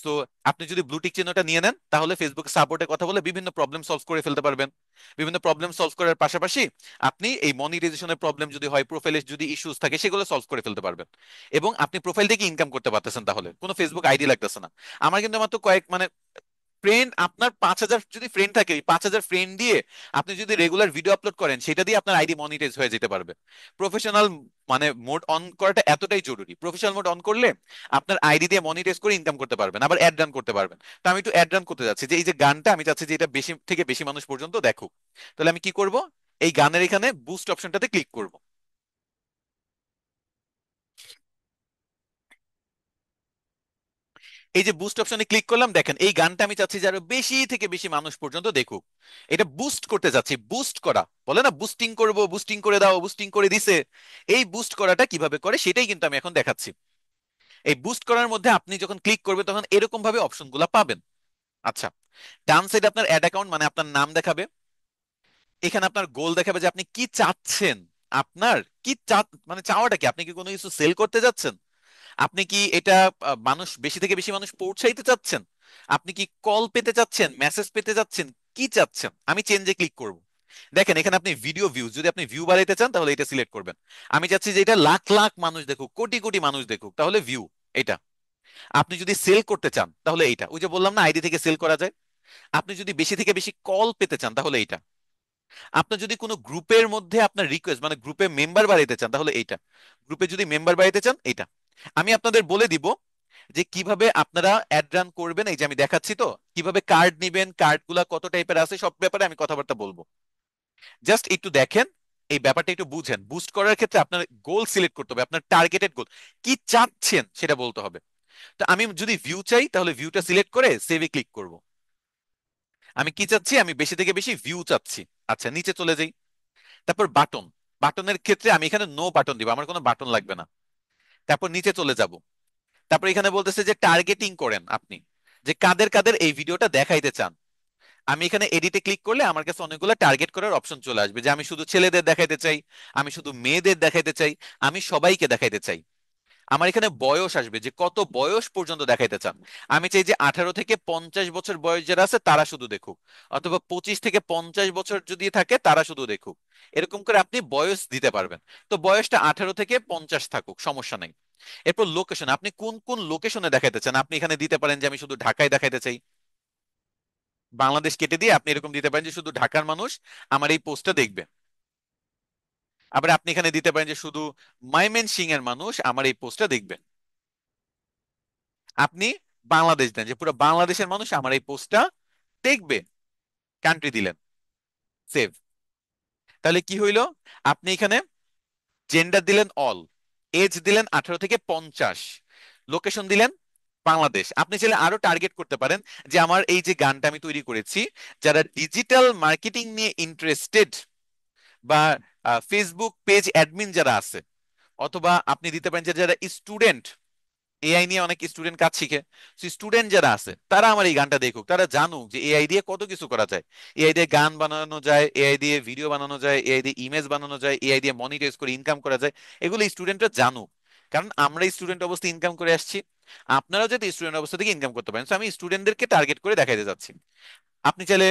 সো আপনি যদি ব্লু টিক চিহ্নটা নিয়ে নেন তাহলে ফেসবুক সাপোর্টে কথা বলে বিভিন্ন প্রবলেম সলভ করে ফেলতে পারবেন। বিভিন্ন প্রবলেম সলভ করার পাশাপাশি আপনি এই মনিটাইজেশনের প্রবলেম যদি হয়, প্রোফাইলে যদি ইস্যুস থাকে, সেগুলো সলভ করে ফেলতে পারবেন। এবং আপনি প্রোফাইল থেকে ইনকাম করতে পারতেছেন, তাহলে কোনো ফেসবুক আইডি লাগতেছে না। আমার কিন্তু মাত্র মানে ফ্রেন্ড, আপনার 5000 যদি ফ্রেন্ড থাকে, 5000 ফ্রেন্ড দিয়ে আপনি যদি রেগুলার ভিডিও আপলোড করেন, সেটা দিয়ে আপনার আইডি মনিটাইজ হয়ে যেতে পারবে। প্রফেশনাল মানে মোড অন করাটা এতটাই জরুরি। প্রফেশনাল মোড অন করলে আপনার আইডি দিয়ে মনিটাইজ করে ইনকাম করতে পারবেন, আবার অ্যাড রান করতে পারবেন। তো আমি একটু অ্যাড রান করতে যাচ্ছি, যে এই যে গানটা আমি চাচ্ছি যে এটা বেশি থেকে বেশি মানুষ পর্যন্ত দেখুক। তাহলে আমি কি করব? এই গানের এখানে বুস্ট অপশনটাতে ক্লিক করব। এই যে বুস্ট অপশনে ক্লিক করলাম, দেখেন এই গানটা আমি চাচ্ছি যে আরো বেশি থেকে বেশি মানুষ পর্যন্ত দেখুক। এটা বুস্ট করতে যাচ্ছি। বুস্ট করা বলে না, বুস্টিং করব, বুস্টিং করে দাও, বুস্টিং করে দিছে। এই বুস্ট করাটা কিভাবে করে সেটাই কিন্তু আমি এখন দেখাচ্ছি। এই বুস্ট করার মধ্যে আপনি যখন ক্লিক করবে তখন এরকম ভাবে অপশনগুলো পাবেন। আচ্ছা, ডান সাইডে আপনার অ্যাড অ্যাকাউন্ট মানে আপনার নাম দেখাবে। এখানে আপনার গোল দেখাবে যে আপনি কি চাচ্ছেন। আপনার কি মানে চাওয়াটা কি? আপনি কি কোনো কিছু সেল করতে যাচ্ছেন? আপনি কি এটা মানুষ, বেশি থেকে বেশি মানুষ পৌঁছাইতে চাচ্ছেন? আপনি কি কল পেতে চাচ্ছেন, মেসেজ পেতে চাচ্ছেন, কি চাচ্ছেন? আমি চেঞ্জে ক্লিক করব। দেখেন এখানে আপনি ভিডিও ভিউজ, যদি আপনি ভিউ বাড়াইতে চান তাহলে এটা সিলেক্ট করবেন। আমি চাচ্ছি যে এটা লাখ লাখ মানুষ দেখুক, কোটি কোটি মানুষ দেখুক, তাহলে ভিউ এটা। আপনি যদি সেল করতে চান তাহলে এইটা, ওই যে বললাম না আইডি থেকে সেল করা যায়। আপনি যদি বেশি থেকে বেশি কল পেতে চান তাহলে এইটা। আপনার যদি কোনো গ্রুপের মধ্যে আপনার রিকোয়েস্ট মানে গ্রুপে মেম্বার বাড়াইতে চান তাহলে এইটা। গ্রুপে যদি মেম্বার বাড়াইতে চান এইটা। আমি আপনাদের বলে দিব যে কিভাবে আপনারা অ্যাড রান করবেন। এই যে আমি দেখাচ্ছি তো কিভাবে কার্ড নিবেন, কার্ড গুলা কত টাইপের আছে, সব ব্যাপারে আমি কথাবার্তা বলবো। জাস্ট একটু দেখেন, এই ব্যাপারটা একটু বুঝেন। বুস্ট করার ক্ষেত্রে আপনার গোল সিলেক্ট করতে হবে, আপনার টার্গেটেড গোল কি চাচ্ছেন সেটা বলতে হবে। তো আমি যদি ভিউ চাই তাহলে ভিউটা সিলেক্ট করে সেভে ক্লিক করব। আমি কি চাচ্ছি? আমি বেশি থেকে বেশি ভিউ চাচ্ছি। আচ্ছা, নিচে চলে যাই। তারপর বাটন। বাটনের ক্ষেত্রে আমি এখানে নো বাটন দিব, আমার কোনো বাটন লাগবে না। তারপর নিচে চলে যাব। তারপর এখানে বলতেছে যে টার্গেটিং করেন আপনি, যে কাদের কাদের এই ভিডিওটা দেখাইতে চান। আমি এখানে এডিটে ক্লিক করলে আমার কাছে অনেকগুলো টার্গেট করার অপশন চলে আসবে, যে আমি শুধু ছেলেদের দেখাইতে চাই, আমি শুধু মেয়েদের দেখাইতে চাই, আমি সবাইকে দেখাইতে চাই। আমার এখানে বয়স আসবে, যে কত বয়স পর্যন্ত দেখাইতে চান। আমি চাই যে 18 থেকে 50 বছর বয়স যারা আছে তারা শুধু দেখুক, অথবা 25 থেকে 50 বছর যদি থাকে তারা শুধু দেখুক। এরকম করে আপনি বয়স দিতে পারবেন। তো বয়সটা 18 থেকে 50 থাকুক, সমস্যা নাই। এরপর লোকেশন, আপনি কোন কোন লোকেশনে দেখাইতে চান। আপনি এখানে দিতে পারেন যে আমি শুধু ঢাকায় দেখাইতে চাই, বাংলাদেশ কেটে দিয়ে আপনি এরকম দিতে পারেন যে শুধু ঢাকার মানুষ আমার এই পোস্টটা দেখবে। আবার আপনি এখানে দিতে পারেন যে শুধু ময়মনসিংহ এর মানুষ আমার এই পোস্টটা দেখবে। আপনি বাংলাদেশ দেন, যে পুরো বাংলাদেশের মানুষ আমার এই পোস্টটা দেখবে। কান্ট্রি দিলেন, সেভ। তাহলে কি হইলো? আপনি এখানে জেন্ডার দিলেন অল, এজ দিলেন 18 থেকে 50, লোকেশন দিলেন বাংলাদেশ। আপনি চাইলে আরো টার্গেট করতে পারেন, যে আমার এই যে গানটা আমি তৈরি করেছি, যারা ডিজিটাল মার্কেটিং নিয়ে ইন্টারেস্টেড, বা ফেসবুক পেজ অ্যাডমিন যারা আছে, অথবা আপনি দিতে পারেন যে যারা স্টুডেন্ট, এআই নিয়ে অনেক স্টুডেন্ট কাজ শিখে, স্টুডেন্ট যারা আছে তারা আমার এই গানটা দেখুক, তারা জানুক যে এআই দিয়ে কত কিছু করা যায়। এআই দিয়ে গান বানানো যায়, এআই দিয়ে ভিডিও বানানো যায়, এআই দিয়ে ইমেজ বানানো যায়, এআই দিয়ে মনিটাইজ করে ইনকাম করা যায়। এগুলো স্টুডেন্টরা জানুক। কারণ আমরা স্টুডেন্ট অবস্থায় ইনকাম করে আসছি, আপনারাও যাতে স্টুডেন্ট অবস্থা থেকে ইনকাম করতে পারেন। So আমি স্টুডেন্টদেরকে টার্গেট করে দেখাইতে যাচ্ছি। আপনি চাইলে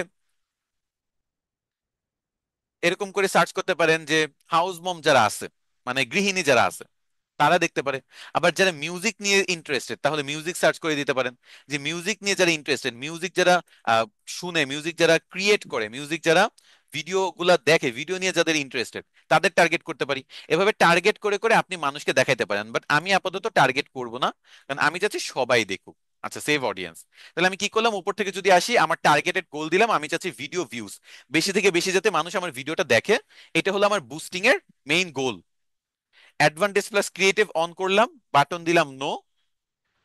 এরকম করে সার্চ করতে পারেন যে হাউস মম যারা আছে, মানে গৃহিণী যারা আছে, তারা দেখতে পারে। আবার যারা মিউজিক নিয়ে ইন্টারেস্টেড তাহলে মিউজিক সার্চ করে দিতে পারেন, যে মিউজিক নিয়ে যারা ইন্টারেস্টেড, মিউজিক যারা আহ, শুনে, মিউজিক যারা ক্রিয়েট করে, মিউজিক যারা ভিডিও গুলা দেখে, ভিডিও নিয়ে যাদের ইন্টারেস্টেড, তাদের টার্গেট করতে পারি। এভাবে টার্গেট করে করে আপনি মানুষকে দেখাইতে পারেন। বাট আমি আপাতত টার্গেট করব না, কারণ আমি চাচ্ছি সবাই দেখুক। আচ্ছা, সেভ অডিয়েন্স। তাহলে আমি কি করলাম? উপর থেকে যদি আসি, আমার টার্গেটেড গোল দিলাম, আমি চাচ্ছি ভিডিও ভিউজ বেশি থেকে বেশি যাতে মানুষ আমার ভিডিওটা দেখে। এটা হলো আমার বুস্টিং এর main goal. Advantage plus creative on করলাম, বাটন দিলাম নো।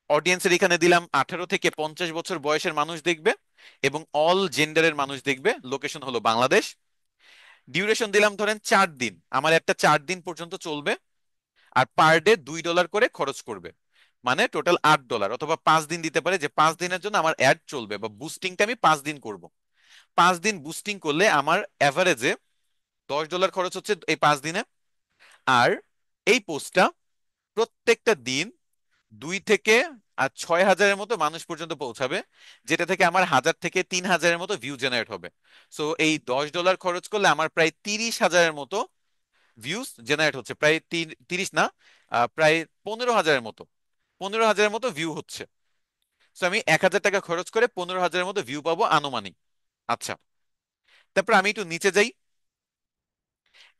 অডিয়েন্সের এখানে দিলাম 18 থেকে 50 বছর বয়সের মানুষ দেখবে, এবং অল জেন্ডারের মানুষ দেখবে। লোকেশন হলো বাংলাদেশ। ডিউরেশন দিলাম ধরেন 4 দিন, আমার একটা 4 দিন পর্যন্ত চলবে। আর পার ডে $2 করে খরচ করবে, মানে টোটাল $8, অথবা 5 দিন দিতে পারে, যে 5 দিনের জন্য আমার অ্যাড চলবে, বা বুস্টিংটা আমি 5 দিন করব। 5 দিন বুস্টিং করলে আমার অ্যাভারেজে $10 খরচ হচ্ছে এই 5 দিনে। আর এই পোস্টটা প্রত্যেকটা দিন 2 থেকে 6,000-এর মতো মানুষ পর্যন্ত পৌঁছাবে, যেটা থেকে আমার 1,000 থেকে 3,000-এর মতো ভিউ জেনারেট হবে। সো এই $10 খরচ করলে আমার প্রায় 30,000-এর মতো ভিউজ জেনারেট হচ্ছে, প্রায় 30 না, প্রায় 15,000-এর মতো, 15,000-এর মতো ভিউ হচ্ছে। সো আমি 1,000 টাকা খরচ করে 15,000-এর মতো ভিউ পাবো আনুমানিক। আচ্ছা, তারপর আমি একটু নিচে যাই,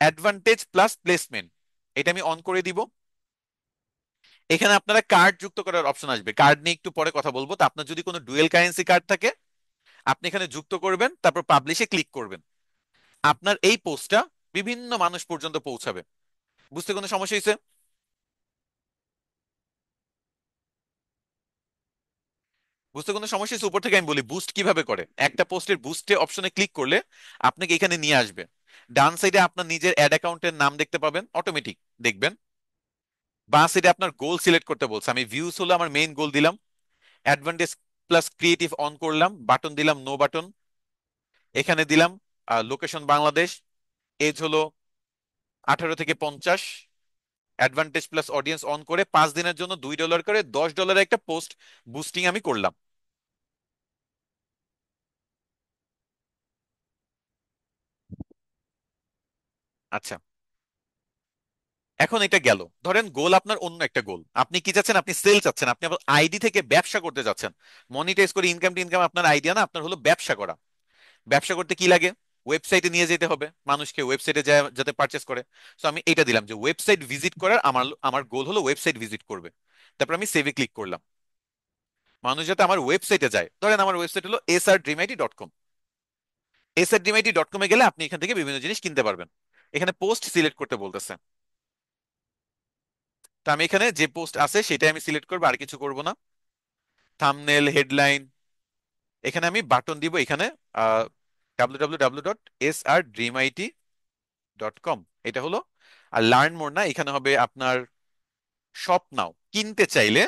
অ্যাডভান্টেজ প্লাস প্লেসমেন্ট, এটা আমি অন করে দিব। এখানে আপনারা কার্ড যুক্ত করার অপশন আসবে, কার্ড নিয়ে একটু পরে কথা বলবো। তো আপনার যদি কোনো ডুয়েল কারেন্সি কার্ড থাকে আপনি এখানে যুক্ত করবেন, তারপর পাবলিশে ক্লিক করবেন। আপনার এই পোস্টটা বিভিন্ন মানুষ পর্যন্ত পৌঁছাবে। বুঝতে কোনো সমস্যা হয়েছে? বুঝতে কোনো সমস্যা হয়েছে? উপর থেকে আমি বলি বুস্ট কিভাবে করে। একটা পোস্টের বুস্টে অপশনে ক্লিক করলে আপনাকে এখানে নিয়ে আসবে। ডান সাইডে আপনার নিজের অ্যাড অ্যাকাউন্টের নাম দেখতে পাবেন, অটোমেটিক দেখবেন। বাঁ সাইডে আপনার গোল সিলেক্ট করতে বলছে, আমি ভিউজ হলো আমার মেইন গোল দিলাম। অ্যাডভান্টেজ প্লাস ক্রিয়েটিভ অন করলাম, বাটন দিলাম নো বাটন। এখানে দিলাম লোকেশন বাংলাদেশ, এজ হলো 18 থেকে 50। অ্যাডভান্টেজ প্লাস অডিয়েন্স অন করে 5 দিনের জন্য $2 করে $10 একটা পোস্ট বুস্টিং আমি করলাম। আচ্ছা, এখন এটা গেল। ধরেন গোল আপনার অন্য একটা গোল, আপনি কি চাচ্ছেন, আপনি সেল চাচ্ছেন, আপনি আপনার আইডি থেকে ব্যবসা করতে যাচ্ছেন। মনিটাইজ করে ইনকাম টিনকাম আপনার আইডিয়া না, আপনার হলো ব্যবসা করা। ব্যবসা করতে কি লাগে? ওয়েবসাইটে নিয়ে যেতে হবে মানুষকে, ওয়েবসাইটে যায় যাতে পারচেস করে। তো আমি এটা দিলাম যে ওয়েবসাইট ভিজিট করার আমার আমার গোল হলো ওয়েবসাইট ভিজিট করবে। তারপর আমি সেভে ক্লিক করলাম। মানুষ যাতে আমার ওয়েবসাইটে যায়, ধরেন আমার ওয়েবসাইট হলো srdrimit.com। srdrimit.com এ গেলে আপনি এখান থেকে বিভিন্ন জিনিস কিনতে পারবেন। এখানে পোস্ট সিলেক্ট করতে বলতেছে। তো আমি এখানে যে পোস্ট আছে সেটাই আমি সিলেক্ট করবো, আর কিছু করব না। থাম্বনেল, হেডলাইন, এখানে আমি বাটন দিব, এখানে www.srdreamit.com এটা হলো। আর লার্ন মোর না, এখানে হবে আপনার শপ নাও, কিনতে চাইলে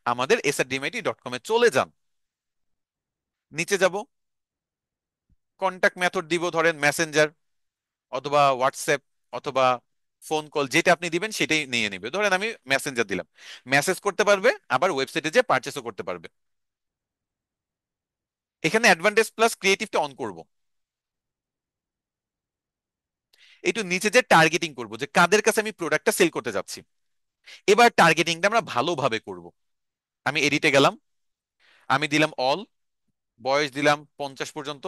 আমাদের srdreamit.com এ চলে যান। নিচে যাব, কন্টাক্ট মেথড দিব, ধরেন মেসেঞ্জার অথবা হোয়াটসঅ্যাপ অথবা ফোন কল, যেটা আপনি দিবেন সেটাই নিয়ে নিবে। ধরেন আমি মেসেঞ্জার দিলাম, মেসেজ করতে পারবে, আবার ওয়েবসাইটে যে পারচেসও করতে পারবে। এখানে অ্যাডভান্টেজ প্লাস ক্রিয়েটিভটা অন করব। একটু নিচে যে টার্গেটিং করব, যে কাদের কাছে আমি প্রোডাক্টটা সেল করতে যাচ্ছি। এবার টার্গেটিংটা আমরা ভালোভাবে করব। আমি এডিটে গেলাম, আমি দিলাম অল, বয়স দিলাম 50 পর্যন্ত।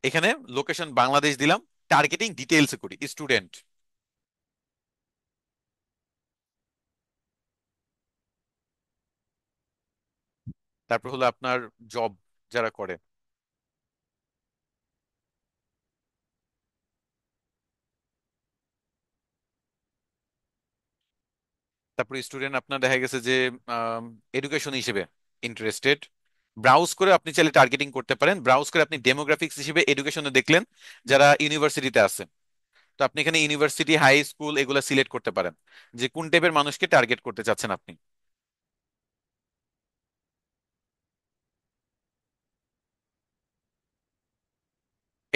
এখানে লোকেশন বাংলাদেশ দিলাম। টার্গেটিং ডিটেইলস করি, স্টুডেন্ট, তারপর হলো আপনার জব যারা করে। তারপর স্টুডেন্ট আপনার দেখা গেছে যে এডুকেশন হিসেবে ইন্টারেস্টেড। ব্রাউজ করে আপনি চাইলে টার্গেটিং করতে পারেন, ব্রাউজ করে আপনি ডেমোগ্রাফিক্স হিসেবে এডুকেশনে দেখলেন যারা ইউনিভার্সিটিতে আছে। তো আপনি এখানে ইউনিভার্সিটি, হাই স্কুল এগুলা সিলেক্ট করতে পারেন, যে কোন টাইপের মানুষকে টার্গেট করতে চাচ্ছেন আপনি।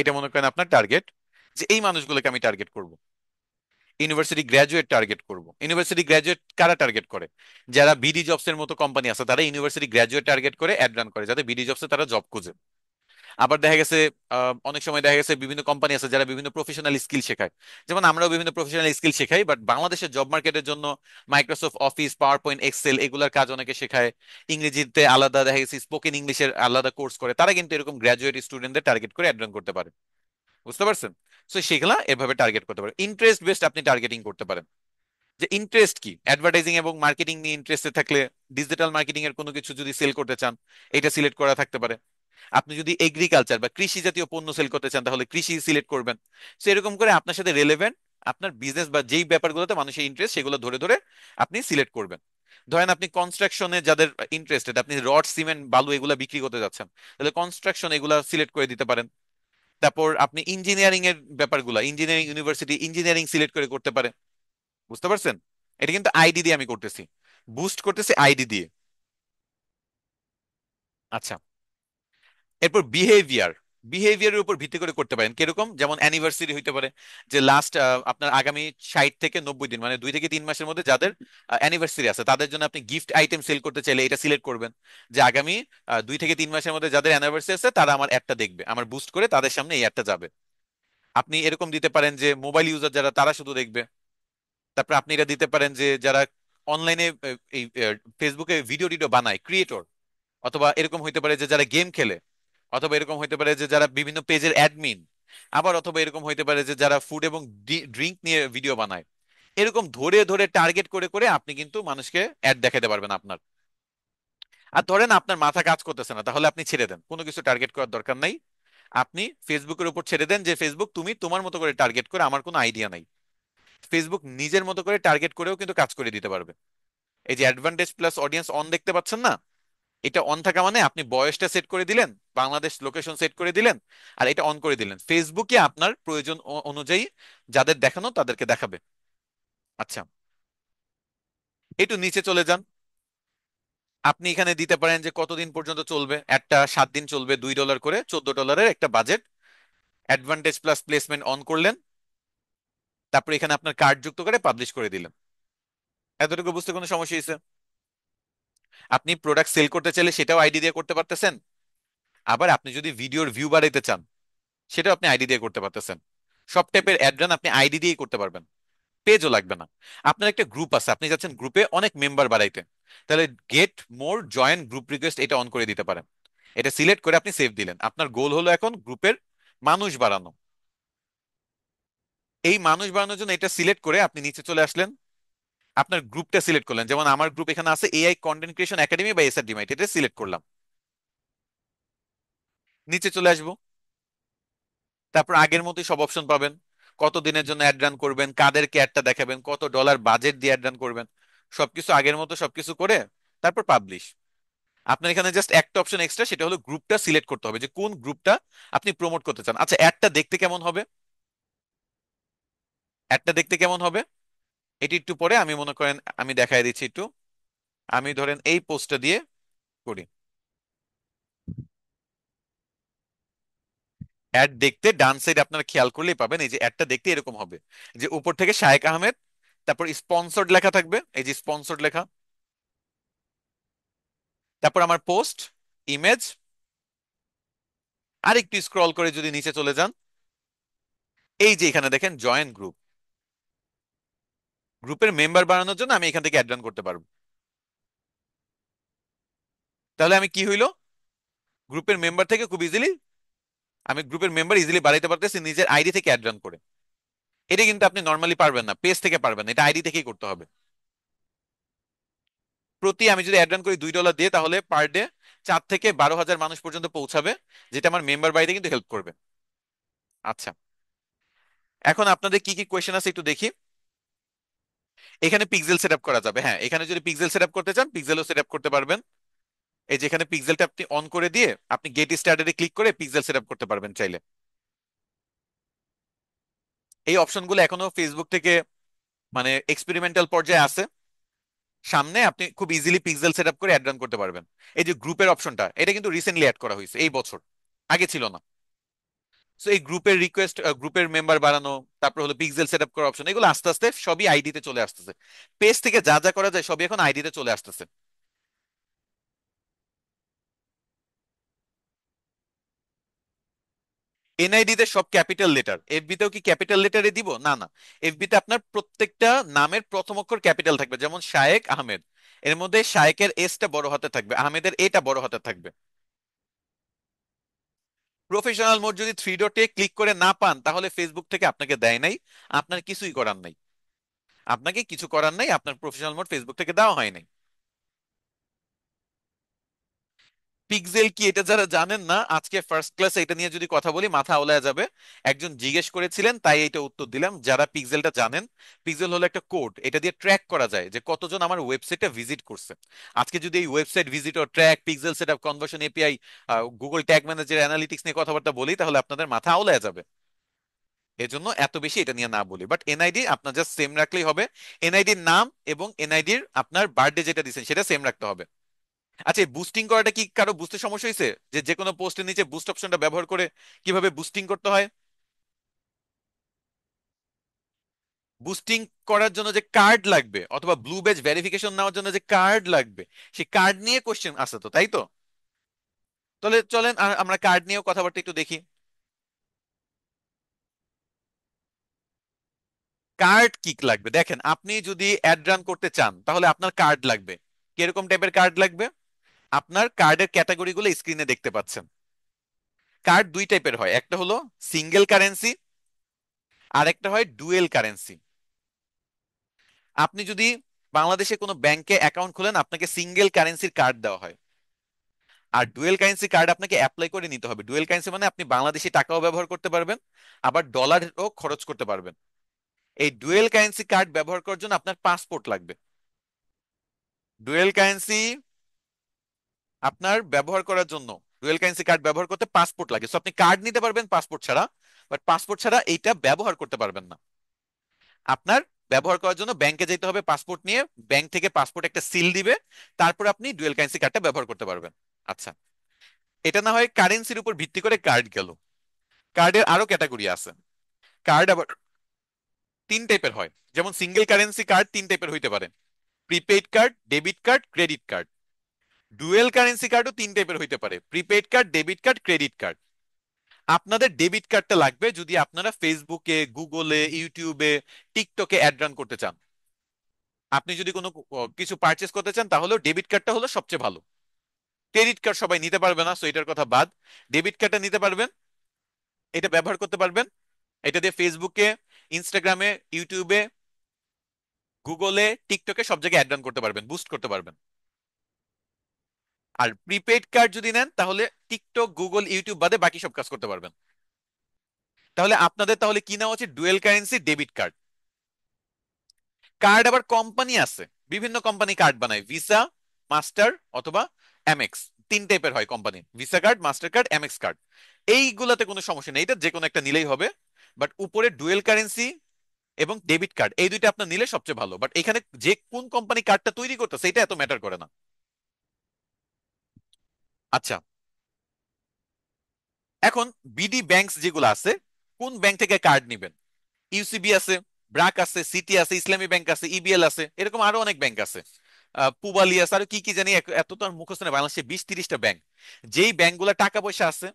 এটা মনে করেন আপনার টার্গেট, যে এই মানুষগুলোকে আমি টার্গেট করব। ইউনিভার্সিটি গ্র্যাজুয়েট টার্গেট করব। ইউনিভার্সিটি গ্র্যাজুয়েট কারা টার্গেট করে? যারা বিডি জবস এর মতো কোম্পানি আছে তারা ইউনিভার্সিটি গ্র্যাজুয়েট টার্গেট করে অ্যাড রান করে, যাতে বিডি জবসে তারা জব খুঁজে। আবার দেখা গেছে অনেক সময় দেখা গেছে বিভিন্ন কোম্পানি আছে যারা বিভিন্ন প্রফেশনাল স্কিল শেখায়। যেমন আমরাও বিভিন্ন প্রফেশনাল স্কিল শেখাই, বাট বাংলাদেশের জব মার্কেটের জন্য Microsoft Office, PowerPoint, Excel এগুলার কাজ অনেকে শেখায়। ইংরেজিতে আলাদা, দেখা গেছে স্পোকেন ইংলিশের আলাদা কোর্স করে, তারা কিন্তু এরকম গ্র্যাজুয়েট স্টুডেন্টদের টার্গেট করে অ্যাড রান করতে পারে। বুঝতে পারছেন? তো সেগুলা এভাবে টার্গেট করতে পারে। ইন্টারেস্ট বেসড আপনি টার্গেটিং করতে পারেন, যে ইন্টারেস্ট কি, অ্যাডভার্টাইজিং এবং মার্কেটিং নিয়ে ইন্টারেস্টে থাকলে, ডিজিটাল মার্কেটিং এর কোনো কিছু যদি সেল করতে চান এটা সিলেক্ট করা থাকতে পারে। আপনি যদি এগ্রিকালচার বা কৃষি জাতীয় পণ্য সেল করতে চান তাহলে কৃষি সিলেক্ট করবেন। সো এরকম করে আপনার সাথে রেলেভেন্ট আপনার বিজনেস বা যেই ব্যাপারগুলোতে মানুষের ইন্টারেস্ট সেগুলো ধরে ধরে আপনি সিলেক্ট করবেন। ধরেন আপনি কনস্ট্রাকশনে যাদের ইন্টারেস্টেড, আপনি রড, সিমেন্ট, বালু এগুলা বিক্রি করতে যাচ্ছেন, তাহলে কনস্ট্রাকশন এগুলা সিলেক্ট করে দিতে পারেন। তারপর আপনি ইঞ্জিনিয়ারিং এর ব্যাপারগুলো, ইঞ্জিনিয়ারিং ইউনিভার্সিটি ইঞ্জিনিয়ারিং সিলেক্ট করে করতে পারেন। বুঝতে পারছেন? এটা কিন্তু আইডি দিয়ে আমি করতেছি, বুস্ট করতেছি আইডি দিয়ে। আচ্ছা, এরপর বিহেভিয়ার। বিহেভিয়ারের উপর ভিত্তি করে করতে পারেন। কিরকম? যেমন অ্যানিভার্সারি হইতে পারে, যে লাস্ট আপনার আগামী 60 থেকে 90 দিন, মানে 2 থেকে 3 মাসের মধ্যে যাদের অ্যানিভার্সারি আছে তাদের জন্য আপনি গিফট আইটেম সেল করতে চাইলে এটা সিলেক্ট করবেন, যে আগামী 2 থেকে 3 মাসের মধ্যে যাদের অ্যানিভার্সারি আছে তারা আমার অ্যাডটা দেখবে, আমার বুস্ট করে তাদের সামনে এই অ্যাডটা যাবে। আপনি এরকম দিতে পারেন যে মোবাইল ইউজার যারা তারা শুধু দেখবে। তারপর আপনি এটা দিতে পারেন যে যারা অনলাইনে এই ফেসবুকে ভিডিও টিডিও বানায়, ক্রিয়েটর, অথবা এরকম হইতে পারে যে যারা গেম খেলে, অথবা এরকম হইতে পারে যে যারা বিভিন্ন পেজের অ্যাডমিন, আবার অথবা এরকম হইতে পারে যে যারা ফুড এবং ড্রিঙ্ক নিয়ে ভিডিও বানায়। এরকম ধরে ধরে টার্গেট করে করে আপনি কিন্তু মানুষকে অ্যাড দেখাতে পারবেন আপনার। আর ধরেন আপনার মাথা কাজ করতেছে না, তাহলে আপনি ছেড়ে দেন, কোনো কিছু টার্গেট করার দরকার নাই। আপনি ফেসবুকের উপর ছেড়ে দেন যে ফেসবুক তুমি তোমার মতো করে টার্গেট করে, আমার কোনো আইডিয়া নাই। ফেসবুক নিজের মতো করে টার্গেট করেও কিন্তু কাজ করে দিতে পারবে। এই যে অ্যাডভান্টেজ প্লাস অডিয়েন্স অন দেখতে পাচ্ছেন না, এটা অন থাকা মানে আপনি বয়সটা সেট করে দিলেন, বাংলাদেশ লোকেশন সেট করে দিলেন, আর এটা অন করে দিলেন, ফেসবুকে আপনার প্রয়োজন অনুযায়ী যাদের দেখানো তাদেরকে দেখাবে। আচ্ছা, একটু নিচে চলে যান। আপনি এখানে দিতে পারেন যে কতদিন পর্যন্ত চলবে একটা, 7 দিন চলবে, $2 করে, $14 একটা budget. Advantage plus placement on করলেন, তারপর এখানে আপনার কার্ড যুক্ত করে পাবলিশ করে দিলেন। এতটুকু বুঝতে কোনো সমস্যা হয়েছে? আপনি প্রোডাক্ট সেল করতে চাইলে সেটাও আইডি দিয়ে করতে পারতেছেন। আবার আপনি যদি ভিডিওর ভিউ বাড়াইতে চান সেটাও আপনি আইডি দিয়ে করতে পারতেছেন। সব টাইপের অ্যাড রান আপনি আইডি দিয়েই করতে পারবেন, পেজও লাগবে না। আপনার একটা গ্রুপ আছে, আপনি যাচ্ছেন গ্রুপে অনেক মেম্বার বাড়াইতে, তাহলে get more join group request এটা অন করে দিতে পারেন। এটা সিলেক্ট করে আপনি সেভ দিলেন, আপনার গোল হলো এখন গ্রুপের মানুষ বাড়ানো। এই মানুষ বাড়ানোর জন্য এটা সিলেক্ট করে আপনি নিচে চলে আসলেন, আপনার গ্রুপটা সিলেক্ট করলেন, যেমন আমার গ্রুপ এখানে আছে এআই কন্টেন্ট ক্রিয়েশন একাডেমি বা এসআরডিমাইট, এটা সিলেক্ট করলাম। নিচে চলে আসবো, তারপর আগের মতোই সব অপশন পাবেন। কত দিনের জন্য অ্যাড রান করবেন, কাদেরকে অ্যাডটা দেখাবেন, কত ডলার বাজেট দিয়ে অ্যাড রান করবেন, সবকিছু আগের মতো সবকিছু করে তারপর পাবলিশ। আপনার এখানে জাস্ট একটা অপশন এক্সট্রা, সেটা হলো গ্রুপটা সিলেক্ট করতে হবে, যে কোন গ্রুপটা আপনি প্রমোট করতে চান। আচ্ছা, অ্যাডটা দেখতে কেমন হবে? অ্যাডটা দেখতে কেমন হবে এটি একটু পরে আমি মনে করেন আমি দেখাই দিচ্ছি একটু। আমি ধরেন এই পোস্টটা দিয়ে করি। অ্যাড দেখতে ডান সাইড আপনারা খেয়াল করলেই পাবেন, এই যে অ্যাডটা দেখতে এরকম হবে, যে উপর থেকে শায়েক আহমেদ, তারপর স্পন্সর্ড লেখা থাকবে, এই যে স্পন্সর্ড লেখা, তারপর আমার পোস্ট, ইমেজ, আর একটু স্ক্রল করে যদি নিচে চলে যান, এই যে এখানে দেখেন জয়েন গ্রুপ, গ্রুপের মেম্বার বানানোর জন্য আমি এখান থেকে অ্যাড রান করতে পারবো। তাহলে আমি কি হইলো, গ্রুপের মেম্বার থেকে খুব ইজিলি আমি গ্রুপের মেম্বার ইজিলি বাড়াইতে পারতেছি নিজের আইডি থেকে অ্যাড রান করে। এটা কিন্তু আপনি নর্মালি পারবেন না, পেজ থেকে পারবেন না, এটা আইডি থেকেই করতে হবে। প্রতি আমি যদি অ্যাড রান করি $2 দিয়ে, তাহলে পার ডে 4 থেকে 12 হাজার মানুষ পর্যন্ত পৌঁছাবে, যেটা আমার মেম্বার বাড়িতে কিন্তু হেল্প করবে। আচ্ছা, এখন আপনাদের কি কি কোয়েশ্চেন আছে একটু দেখি। এখানে পিক্সেল সেট আপ করা যাবে, হ্যাঁ, এখানে যদি পিক্সেল সেট আপ করতে চান পিক্সেলও সেট আপ করতে পারবেন। এই যেখানে পিক্সেলটা আপনি অন করে দিয়ে আপনি গেট স্টার্টেড ক্লিক করে পিক্সেল সেট আপ করতে পারবেন চাইলে। এই অপশনগুলো এখনো ফেসবুক থেকে মানে এক্সপেরিমেন্টাল পর্যায়ে আছে, সামনে আপনি খুব ইজিলি পিক্সেল সেট আপ করে অ্যাড রান করতে পারবেন। এই যে গ্রুপের অপশনটা, এটা কিন্তু রিসেন্টলি অ্যাড করা হয়েছে এই বছর, আগে ছিল না। সো এই গ্রুপের রিকোয়েস্ট, গ্রুপের মেম্বার বাড়ানো, তারপর হলো পিক্সেল সেট আপ করার অপশন, এগুলো আস্তে আস্তে সবই আইডিতে চলে আসতেছে। পেজ থেকে যা যা করা যায় সবই এখন আইডিতে চলে আসতেছে। এনআইডি তে সব ক্যাপিটাল লেটার, এফবি তেও কি ক্যাপিটাল লেটারে দিব? না, না। এফবি তে আপনার প্রত্যেকটা নামের প্রথম অক্ষর ক্যাপিটাল থাকবে, যেমন শায়েক আহমেদ, এর মধ্যে শায়েকের এসটা বড় হাতে থাকবে, আহমেদের এটা বড় হাতে থাকবে। প্রফেশনাল মোড যদি 3 ডটে ক্লিক করে না পান তাহলে ফেসবুক থেকে আপনাকে দেয় নাই, আপনার কিছুই করার নাই, আপনাকে কিছু করার নাই, আপনার প্রফেশনাল মোড ফেসবুক থেকে দেওয়া হয় নাই। পিক্সেল কি এটা যারা জানেন না, আজকে ফার্স্ট ক্লাসে এটা নিয়ে যদি কথা বলি মাথা আওলায় যাবে। একজন জিজ্ঞেস করেছিলেন তাই এটা উত্তর দিলাম। যারা পিক্সেলটা জানেন, পিক্সেল হলো একটা কোড, এটা দিয়ে ট্র্যাক করা যায় যে কতজন আমার ওয়েবসাইটে ভিজিট করছে। আজকে যদি এই website visitor track, pixel setup, conversion API, Google tag manager, analytics নিয়ে কথাবার্তা বলি, তাহলে আপনাদের মাথা আওলায় যাবে। এজন্য এত বেশি এটা নিয়ে না বলি, বাট এনআইডি আপনার জাস্ট সেম রাখলেই হবে। এনআইডির নাম এবং এনআইডির আপনার বার্থডে যেটা দিচ্ছেন সেটা সেম রাখতে হবে। আচ্ছা, বুস্টিং করাটা কি কারো বুঝতে সমস্যা হয়েছে, যে যে কোনো পোস্টের নিচে বুস্ট অপশনটা ব্যবহার করে কিভাবে বুস্টিং করতে হয়? বুস্টিং করার জন্য যে কার্ড লাগবে, অথবা ব্লু ব্যাজ ভেরিফিকেশন নেওয়ার জন্য যে কার্ড লাগবে, সেই কার্ড নিয়ে কোশ্চেন আছে তো, তাই তো? তাহলে চলেন আমরা কার্ড নিয়েও কথাবার্তা একটু দেখি। কার্ড কি লাগবে দেখেন, আপনি যদি অ্যাড রান করতে চান তাহলে আপনার কার্ড লাগবে। কিরকম টাইপের কার্ড লাগবে? আপনার কার্ডের ক্যাটাগরিগুলো স্ক্রিনে দেখতে পাচ্ছেন। কার্ড দুই টাইপের হয়, একটা হলো সিঙ্গেল কারেন্সি, আর একটা হয় ডুয়েল কারেন্সি। আপনি যদি বাংলাদেশে কোনো ব্যাংকে অ্যাকাউন্ট খোলেন, আপনাকে সিঙ্গেল কারেন্সির কার্ড দেওয়া হয়। আর ডুয়েল কারেন্সি কার্ড আপনাকে অ্যাপ্লাই করে নিতে হবে। ডুয়েল কারেন্সি মানে আপনি বাংলাদেশি টাকাও ব্যবহার করতে পারবেন, আবার ডলারও খরচ করতে পারবেন। এই ডুয়েল কারেন্সি কার্ড ব্যবহার করার জন্য আপনার পাসপোর্ট লাগবে। ডুয়েল কারেন্সি আপনার ব্যবহার করার জন্য, ডুয়েল কারেন্সি কার্ড ব্যবহার করতে পাসপোর্ট লাগে। সো আপনি কার্ড নিতে পারবেন পাসপোর্ট ছাড়া, বাট পাসপোর্ট ছাড়া এইটা ব্যবহার করতে পারবেন না। আপনার ব্যবহার করার জন্য ব্যাংকে যেতে হবে পাসপোর্ট নিয়ে, ব্যাংক থেকে পাসপোর্ট একটা সিল দিবে, তারপর আপনি ডুয়েল কারেন্সি কার্ডটা ব্যবহার করতে পারবেন। আচ্ছা, এটা না হয় কারেন্সির উপর ভিত্তি করে কার্ড গেল। কার্ডের আরো ক্যাটাগরি আছে। কার্ড আবার তিন টাইপের হয়। যেমন সিঙ্গেল কারেন্সি কার্ড তিন টাইপের হইতে পারে: prepaid card, debit card, credit card. Dual currency কার্ডও তিন টাইপের হইতে পারে: prepaid card, debit card, credit card. আপনাদের ডেবিট কার্ডটা লাগবে যদি আপনারা ফেসবুকে, গুগলে, ইউটিউবে, টিকটকে অ্যাড রান করতে চান। আপনি যদি কোনো কিছু পারচেস করতে চান তাহলেও ডেবিট কার্ডটা হলো সবচেয়ে ভালো। ক্রেডিট কার্ড সবাই নিতে পারবে না, সো এটার কথা বাদ। ডেবিট কার্ডটা নিতে পারবেন, এটা ব্যবহার করতে পারবেন। এটা দিয়ে ফেসবুকে, ইনস্টাগ্রামে, ইউটিউবে, গুগলে, টিকটকে সব জায়গায় অ্যাড রান করতে পারবেন, বুস্ট করতে পারবেন। আর প্রিপেড কার্ড যদি নেন তাহলে টিকটক, গুগল, ইউটিউব বাদে বাকি সব কাজ করতে পারবেন। তাহলে আপনাদের তাহলে কি নেওয়া উচিত? Dual currency debit card. Card আবার কোম্পানি আছে, বিভিন্ন কোম্পানি কার্ড বানায়, ভিসা, মাস্টার অথবা এমএক্স। তিন টাইপের হয় কোম্পানি: Visa card, master card, Amex card. এইগুলাতে কোনো সমস্যা নেই, এটা যে কোনো একটা নিলেই হবে। বাট উপরে ডুয়েল কারেন্সি এবং ডেবিট কার্ড, এই দুইটা আপনার নিলে সবচেয়ে ভালো। বাট এখানে যে কোন কোম্পানি কার্ডটা তৈরি করতেছে এটা এত ম্যাটার করে না। আচ্ছা, এখন বিডি ব্যাংকস যেগুলো আছে, কোন ব্যাংক থেকে কার্ড নিবেন? ইউসিবি আছে, ব্রাক আছে, সিটি আছে, ইসলামী ব্যাংক আছে, ইবিএল আছে, এরকম আরো অনেক ব্যাংক আছে। পুবালি আছে, আর কি কি জানি, এত তো আর মুখস্থ নেই, বাংলাদেশে 20-30টা ব্যাংক। যেই ব্যাংকগুলো টাকা পয়সা আছে,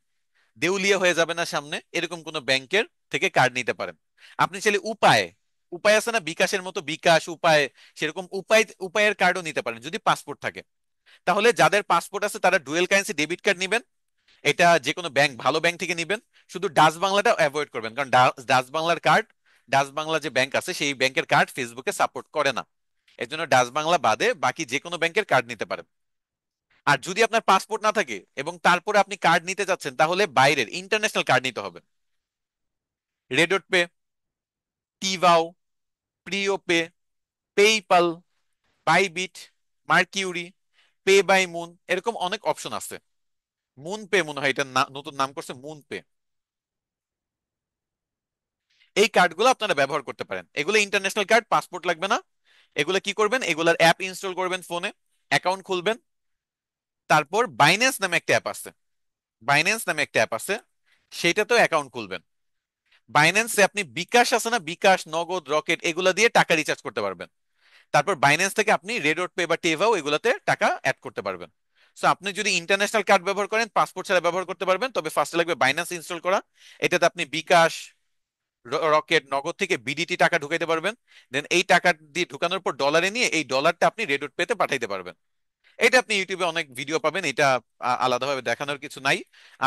দেউলিয়া হয়ে যাবে না সামনে, এরকম কোন ব্যাংকের থেকে কার্ড নিতে পারেন। আপনি চাইলে উপায়, উপায় আছে না বিকাশের মতো, বিকাশ, উপায়, সেরকম উপায়ের কার্ডও নিতে পারেন যদি পাসপোর্ট থাকে। তাহলে যাদের পাসপোর্ট আছে তারা ডুয়েল কারেন্সি ডেবিট কার্ড নিবেন। এটা যে কোনো ব্যাংক, ভালো ব্যাংক থেকে নিবেন। শুধু ডাচ বাংলাটা অ্যাভয়েড করবেন, কারণ ডাচ বাংলার কার্ড, ডাচ বাংলা যে ব্যাংক আছে সেই ব্যাংকের কার্ড ফেসবুকে সাপোর্ট করে না। এর জন্য ডাচ বাংলা বাদে বাকি যে কোনো ব্যাংকের কার্ড নিতে পারেন। আর যদি আপনার পাসপোর্ট না থাকে এবং তারপরে আপনি কার্ড নিতে যাচ্ছেন, তাহলে বাইরের ইন্টারন্যাশনাল কার্ড নিতে হবে। রেডট পে, টিভাও, প্রিও pay, PayPal, Bybit, Mercury, pay by moon, এরকম অনেক অপশন আছে। মুন পে মনে হয় এটা নতুন নাম করছে, মুন পে। এই কার্ডগুলো আপনারা ব্যবহার করতে পারেন। এগুলো ইন্টারন্যাশনাল কার্ড, পাসপোর্ট লাগবে না। এগুলো কি করবেন, এগুলার অ্যাপ ইনস্টল করবেন ফোনে, অ্যাকাউন্ট খুলবেন। তারপর বাইন্যান্স নামে একটা অ্যাপ আছে, বাইন্যান্স নামে একটা অ্যাপ আছে, সেইটাতেও অ্যাকাউন্ট খুলবেন। বাইন্যান্সে আপনি বিকাশ আছে না, বিকাশ, নগদ, রকেট, এগুলা দিয়ে টাকা রিচার্জ করতে পারবেন। তারপর বাইন্যান্স থেকে আপনি রেডট পে বা টেভাও এগুলাতে টাকা অ্যাড করতে পারবেন। সো আপনি যদি ইন্টারন্যাশনাল কার্ড ব্যবহার করেন, পাসপোর্ট ছাড়া ব্যবহার করতে পারবেন, তবে ফার্স্টে লাগবে বাইন্যান্স ইনস্টল করা। এটাতে আপনি বিকাশ, রকেট, নগদ থেকে বিডিটি টাকা ঢুকাইতে পারবেন। দেন এই টাকা দিয়ে ঢুকানোর পর ডলারে নিয়ে এই ডলারটা আপনি রেডট পেতে পাঠাইতে পারবেন। এটা আপনি ইউটিউবে অনেক ভিডিও পাবেন, এটা আলাদাভাবে দেখানোর কিছু নাই।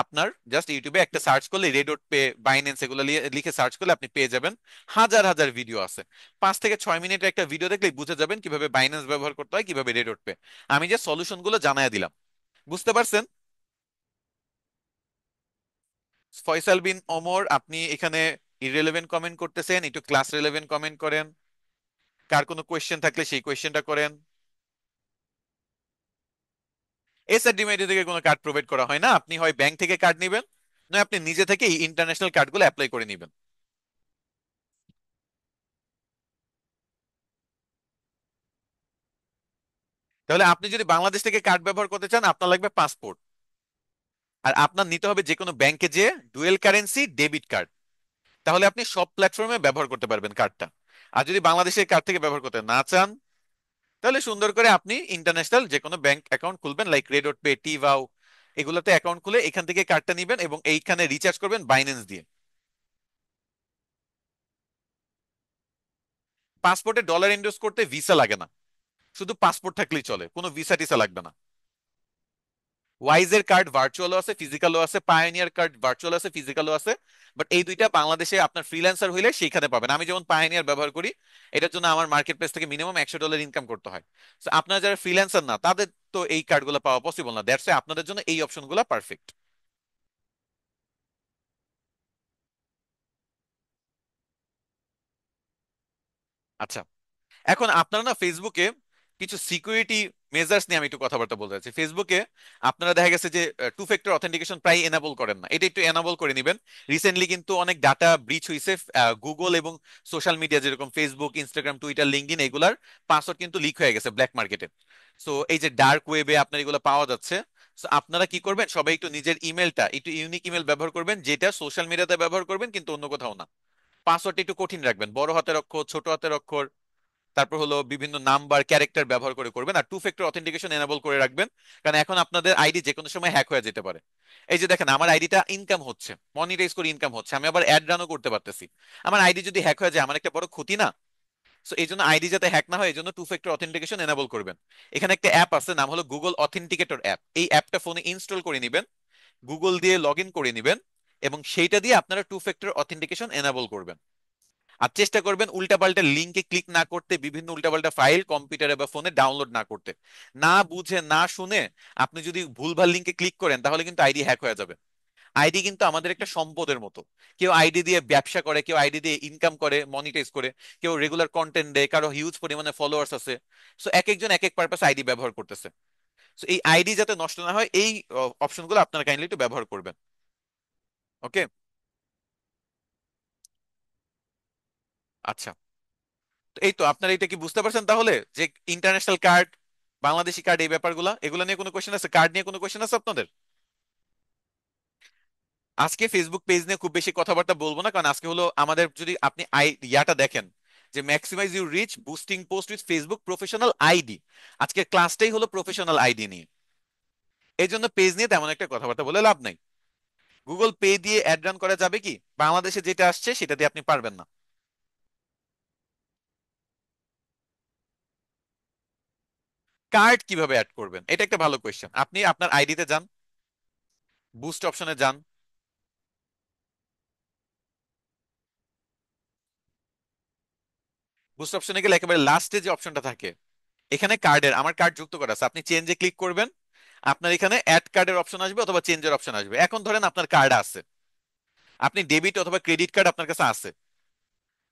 আপনার জাস্ট ইউটিউবে একটা সার্চ করলে রেডট পে, বাইন্যান্স এগুলো লিখে সার্চ করলে আপনি পেয়ে যাবেন। হাজার হাজার ভিডিও আছে। 5 থেকে 6 মিনিটের একটা ভিডিও দেখলেই বুঝে যাবেন কিভাবে বাইন্যান্স ব্যবহার করতে হয়, কিভাবে রেডট পে। আমি যে সলিউশন গুলো জানাই দিলাম, বুঝতে পারছেন? ফয়সাল বিন ওমর, আপনি এখানে ইররিলেভেন্ট কমেন্ট করতেছেন, একটু ক্লাস রিলেভেন্ট কমেন্ট করেন। কার কোনো কোয়েশ্চেন থাকলে সেই কোয়েশ্চেনটা করেন। এসআরডিএমআইডি থেকে কোনো কার্ড প্রোভাইড করা হয় না, আপনি হয় ব্যাংক থেকে কার্ড নেবেন, নয় আপনি নিজে থেকে এই ইন্টারন্যাশনাল কার্ডগুলো অ্যাপ্লাই করে নেবেন। তাহলে আপনি যদি বাংলাদেশ থেকে কার্ড ব্যবহার করতে চান, আপনার লাগবে পাসপোর্ট, আর আপনার নিতে হবে যে কোনো ব্যাংকে যে ডুয়েল কারেন্সি ডেবিট কার্ড। তাহলে আপনি সব প্ল্যাটফর্মে ব্যবহার করতে পারবেন কার্ডটা। আর যদি বাংলাদেশের কার্ড থেকে ব্যবহার করতে না চান, তাহলে সুন্দর করে আপনি ইন্টারন্যাশনাল যে কোনো ব্যাংক অ্যাকাউন্ট খুলবেন, লাইক রেডট পে, টিভাও, এগুলোতে অ্যাকাউন্ট খুলে এখান থেকে কার্ডটা নিবেন এবং এইখানে রিচার্জ করবেন বাইন্যান্স দিয়ে। পাসপোর্টে ডলার এন্ডোর্স করতে ভিসা লাগে না, শুধু পাসপোর্ট থাকলেই চলে, কোনো ভিসা টিসা লাগবে না। ওয়াইজের কার্ড ভার্চুয়ালও আছে, ফিজিক্যালও আছে, পায়োনিয়ার কার্ড ভার্চুয়াল আছে, ফিজিক্যালও আছে। বাট এই দুইটা বাংলাদেশে আপনার ফ্রিল্যান্সার হইলে সেইখানে পাবেন। আমি যেমন পায়োনিয়ার ব্যবহার করি, এটার জন্য আমার মার্কেট প্লেস থেকে মিনিমাম $100 ইনকাম করতে হয়। তো আপনারা যারা ফ্রিল্যান্সার না, তাদের তো এই কার্ডগুলো পাওয়া পসিবল না, দ্যাটস আপনাদের জন্য এই অপশনগুলো পারফেক্ট। আচ্ছা, এখন আপনারা না ফেসবুকে কিছু সিকিউরিটি মেজার্স নিয়ে আমি একটু কথাবার্তা বলতে চাচ্ছি। ফেসবুকে আপনারা দেখা গেছে যে টু ফ্যাক্টর অথেন্টিকেশন প্রায় এনাবল করেন না, এটা একটু এনাবল করে নেবেন। রিসেন্টলি কিন্তু অনেক ডাটা ব্রিচ হয়েছে, গুগল এবং সোশ্যাল মিডিয়া যেরকম ফেসবুক, ইনস্টাগ্রাম, টুইটার, লিঙ্কডইন, এগুলার পাসওয়ার্ড কিন্তু লিক হয়ে গেছে ব্ল্যাক মার্কেটে। সো এই যে ডার্ক ওয়েবে আপনার এগুলো পাওয়া যাচ্ছে। সো আপনারা কি করবেন, সবাই একটু নিজের ইমেলটা একটু ইউনিক ইমেল ব্যবহার করবেন, যেটা সোশ্যাল মিডিয়াতে ব্যবহার করবেন কিন্তু অন্য কোথাও না। পাসওয়ার্ডটা একটু কঠিন রাখবেন, বড় হাতের অক্ষর, ছোট হাতের অক্ষর, তারপর হলো বিভিন্ন নাম্বার, ক্যারেক্টার ব্যবহার করে করবেন, আর টু ফ্যাক্টর অথেন্টিকেশন এনাবল করে রাখবেন। কারণ এখন আপনাদের আইডি যে কোনো সময় হ্যাক হয়ে যেতে পারে। এই যে দেখেন, আমার আইডিটা ইনকাম হচ্ছে, মনিটাইজ করে ইনকাম হচ্ছে, আমি আবার অ্যাড রানও করতে পারতেছি। আমার আইডি যদি হ্যাক হয়ে যায়, আমার একটা বড় ক্ষতি না? সো এই জন্য আইডি যাতে হ্যাক না হয়, এই জন্য টু ফ্যাক্টর অথেন্টিকেশন এনাবল করবেন। এখানে একটা অ্যাপ আছে, নাম হলো গুগল অথেন্টিকেটর অ্যাপ। এই অ্যাপটা ফোনে ইনস্টল করে নিবেন, গুগল দিয়ে লগ ইন করে নিবেন, এবং সেইটা দিয়ে আপনারা টু ফ্যাক্টর অথেন্টিকেশন এনাবল করবেন। আর চেষ্টা করবেন উল্টাপাল্টা লিঙ্কে ক্লিক না করতে, বিভিন্ন উল্টাপাল্টা ফাইল কম্পিউটারে বা ফোনে ডাউনলোড না করতে। না বুঝে না শুনে আপনি যদি ভুলভাল লিঙ্কে ক্লিক করেন, তাহলে কিন্তু আইডি হ্যাক হয়ে যাবে। আইডি কিন্তু আমাদের একটা সম্পদের মতো। কেউ আইডি দিয়ে ব্যবসা করে, কেউ আইডি দিয়ে ইনকাম করে, মনিটাইজ করে, কেউ রেগুলার কন্টেন্ট দেয়, কারো হিউজ পরিমাণে ফলোয়ার্স আছে। সো এক একজন এক এক পারপাস আইডি ব্যবহার করতেছে। সো এই আইডি যাতে নষ্ট না হয়, এই অপশনগুলো আপনারা কাইন্ডলি একটু ব্যবহার করবেন। ওকে। আচ্ছা, তো এই তো আপনারা এটা কি বুঝতে পারছেন তাহলে, যে ইন্টারন্যাশনাল কার্ড, বাংলাদেশি কার্ড, এই ব্যাপারগুলো, এগুলো নিয়ে কোনো কোশ্চেন আছে? কার্ড নিয়ে কোনো কোশ্চেন আছে আপনাদের? আজকে ফেসবুক পেজ নিয়ে খুব বেশি কথাবার্তা বলবো না, কারণ আজকে হলো আমাদের, যদি আপনি ইয়াটা দেখেন, যে maximize your reach boosting post with Facebook professional ID, আজকের ক্লাসটাই হলো প্রফেশনাল আইডি নিয়ে। এই জন্য পেজ নিয়ে তেমন একটা কথাবার্তা বলে লাভ নাই। গুগল পে দিয়ে অ্যাড রান করা যাবে কি? বাংলাদেশে যেটা আসছে সেটা দিয়ে আপনি পারবেন না। কার্ড কিভাবে অ্যাড করবেন, এটা একটা ভালো কোয়েশ্চেন। আপনি আপনার আইডিতে যান, বুস্ট অপশনে যান। বুস্ট অপশনে গেলে একেবারে লাস্টে যে অপশনটা থাকে, এখানে কার্ডের, আমার কার্ড যুক্ত করা আছে, আপনি চেঞ্জে ক্লিক করবেন। আপনার এখানে অ্যাড কার্ডের অপশন আসবে অথবা চেঞ্জের অপশন আসবে। এখন ধরেন আপনার কার্ড আছে, আপনি ডেবিট অথবা ক্রেডিট কার্ড আপনার কাছে আছে,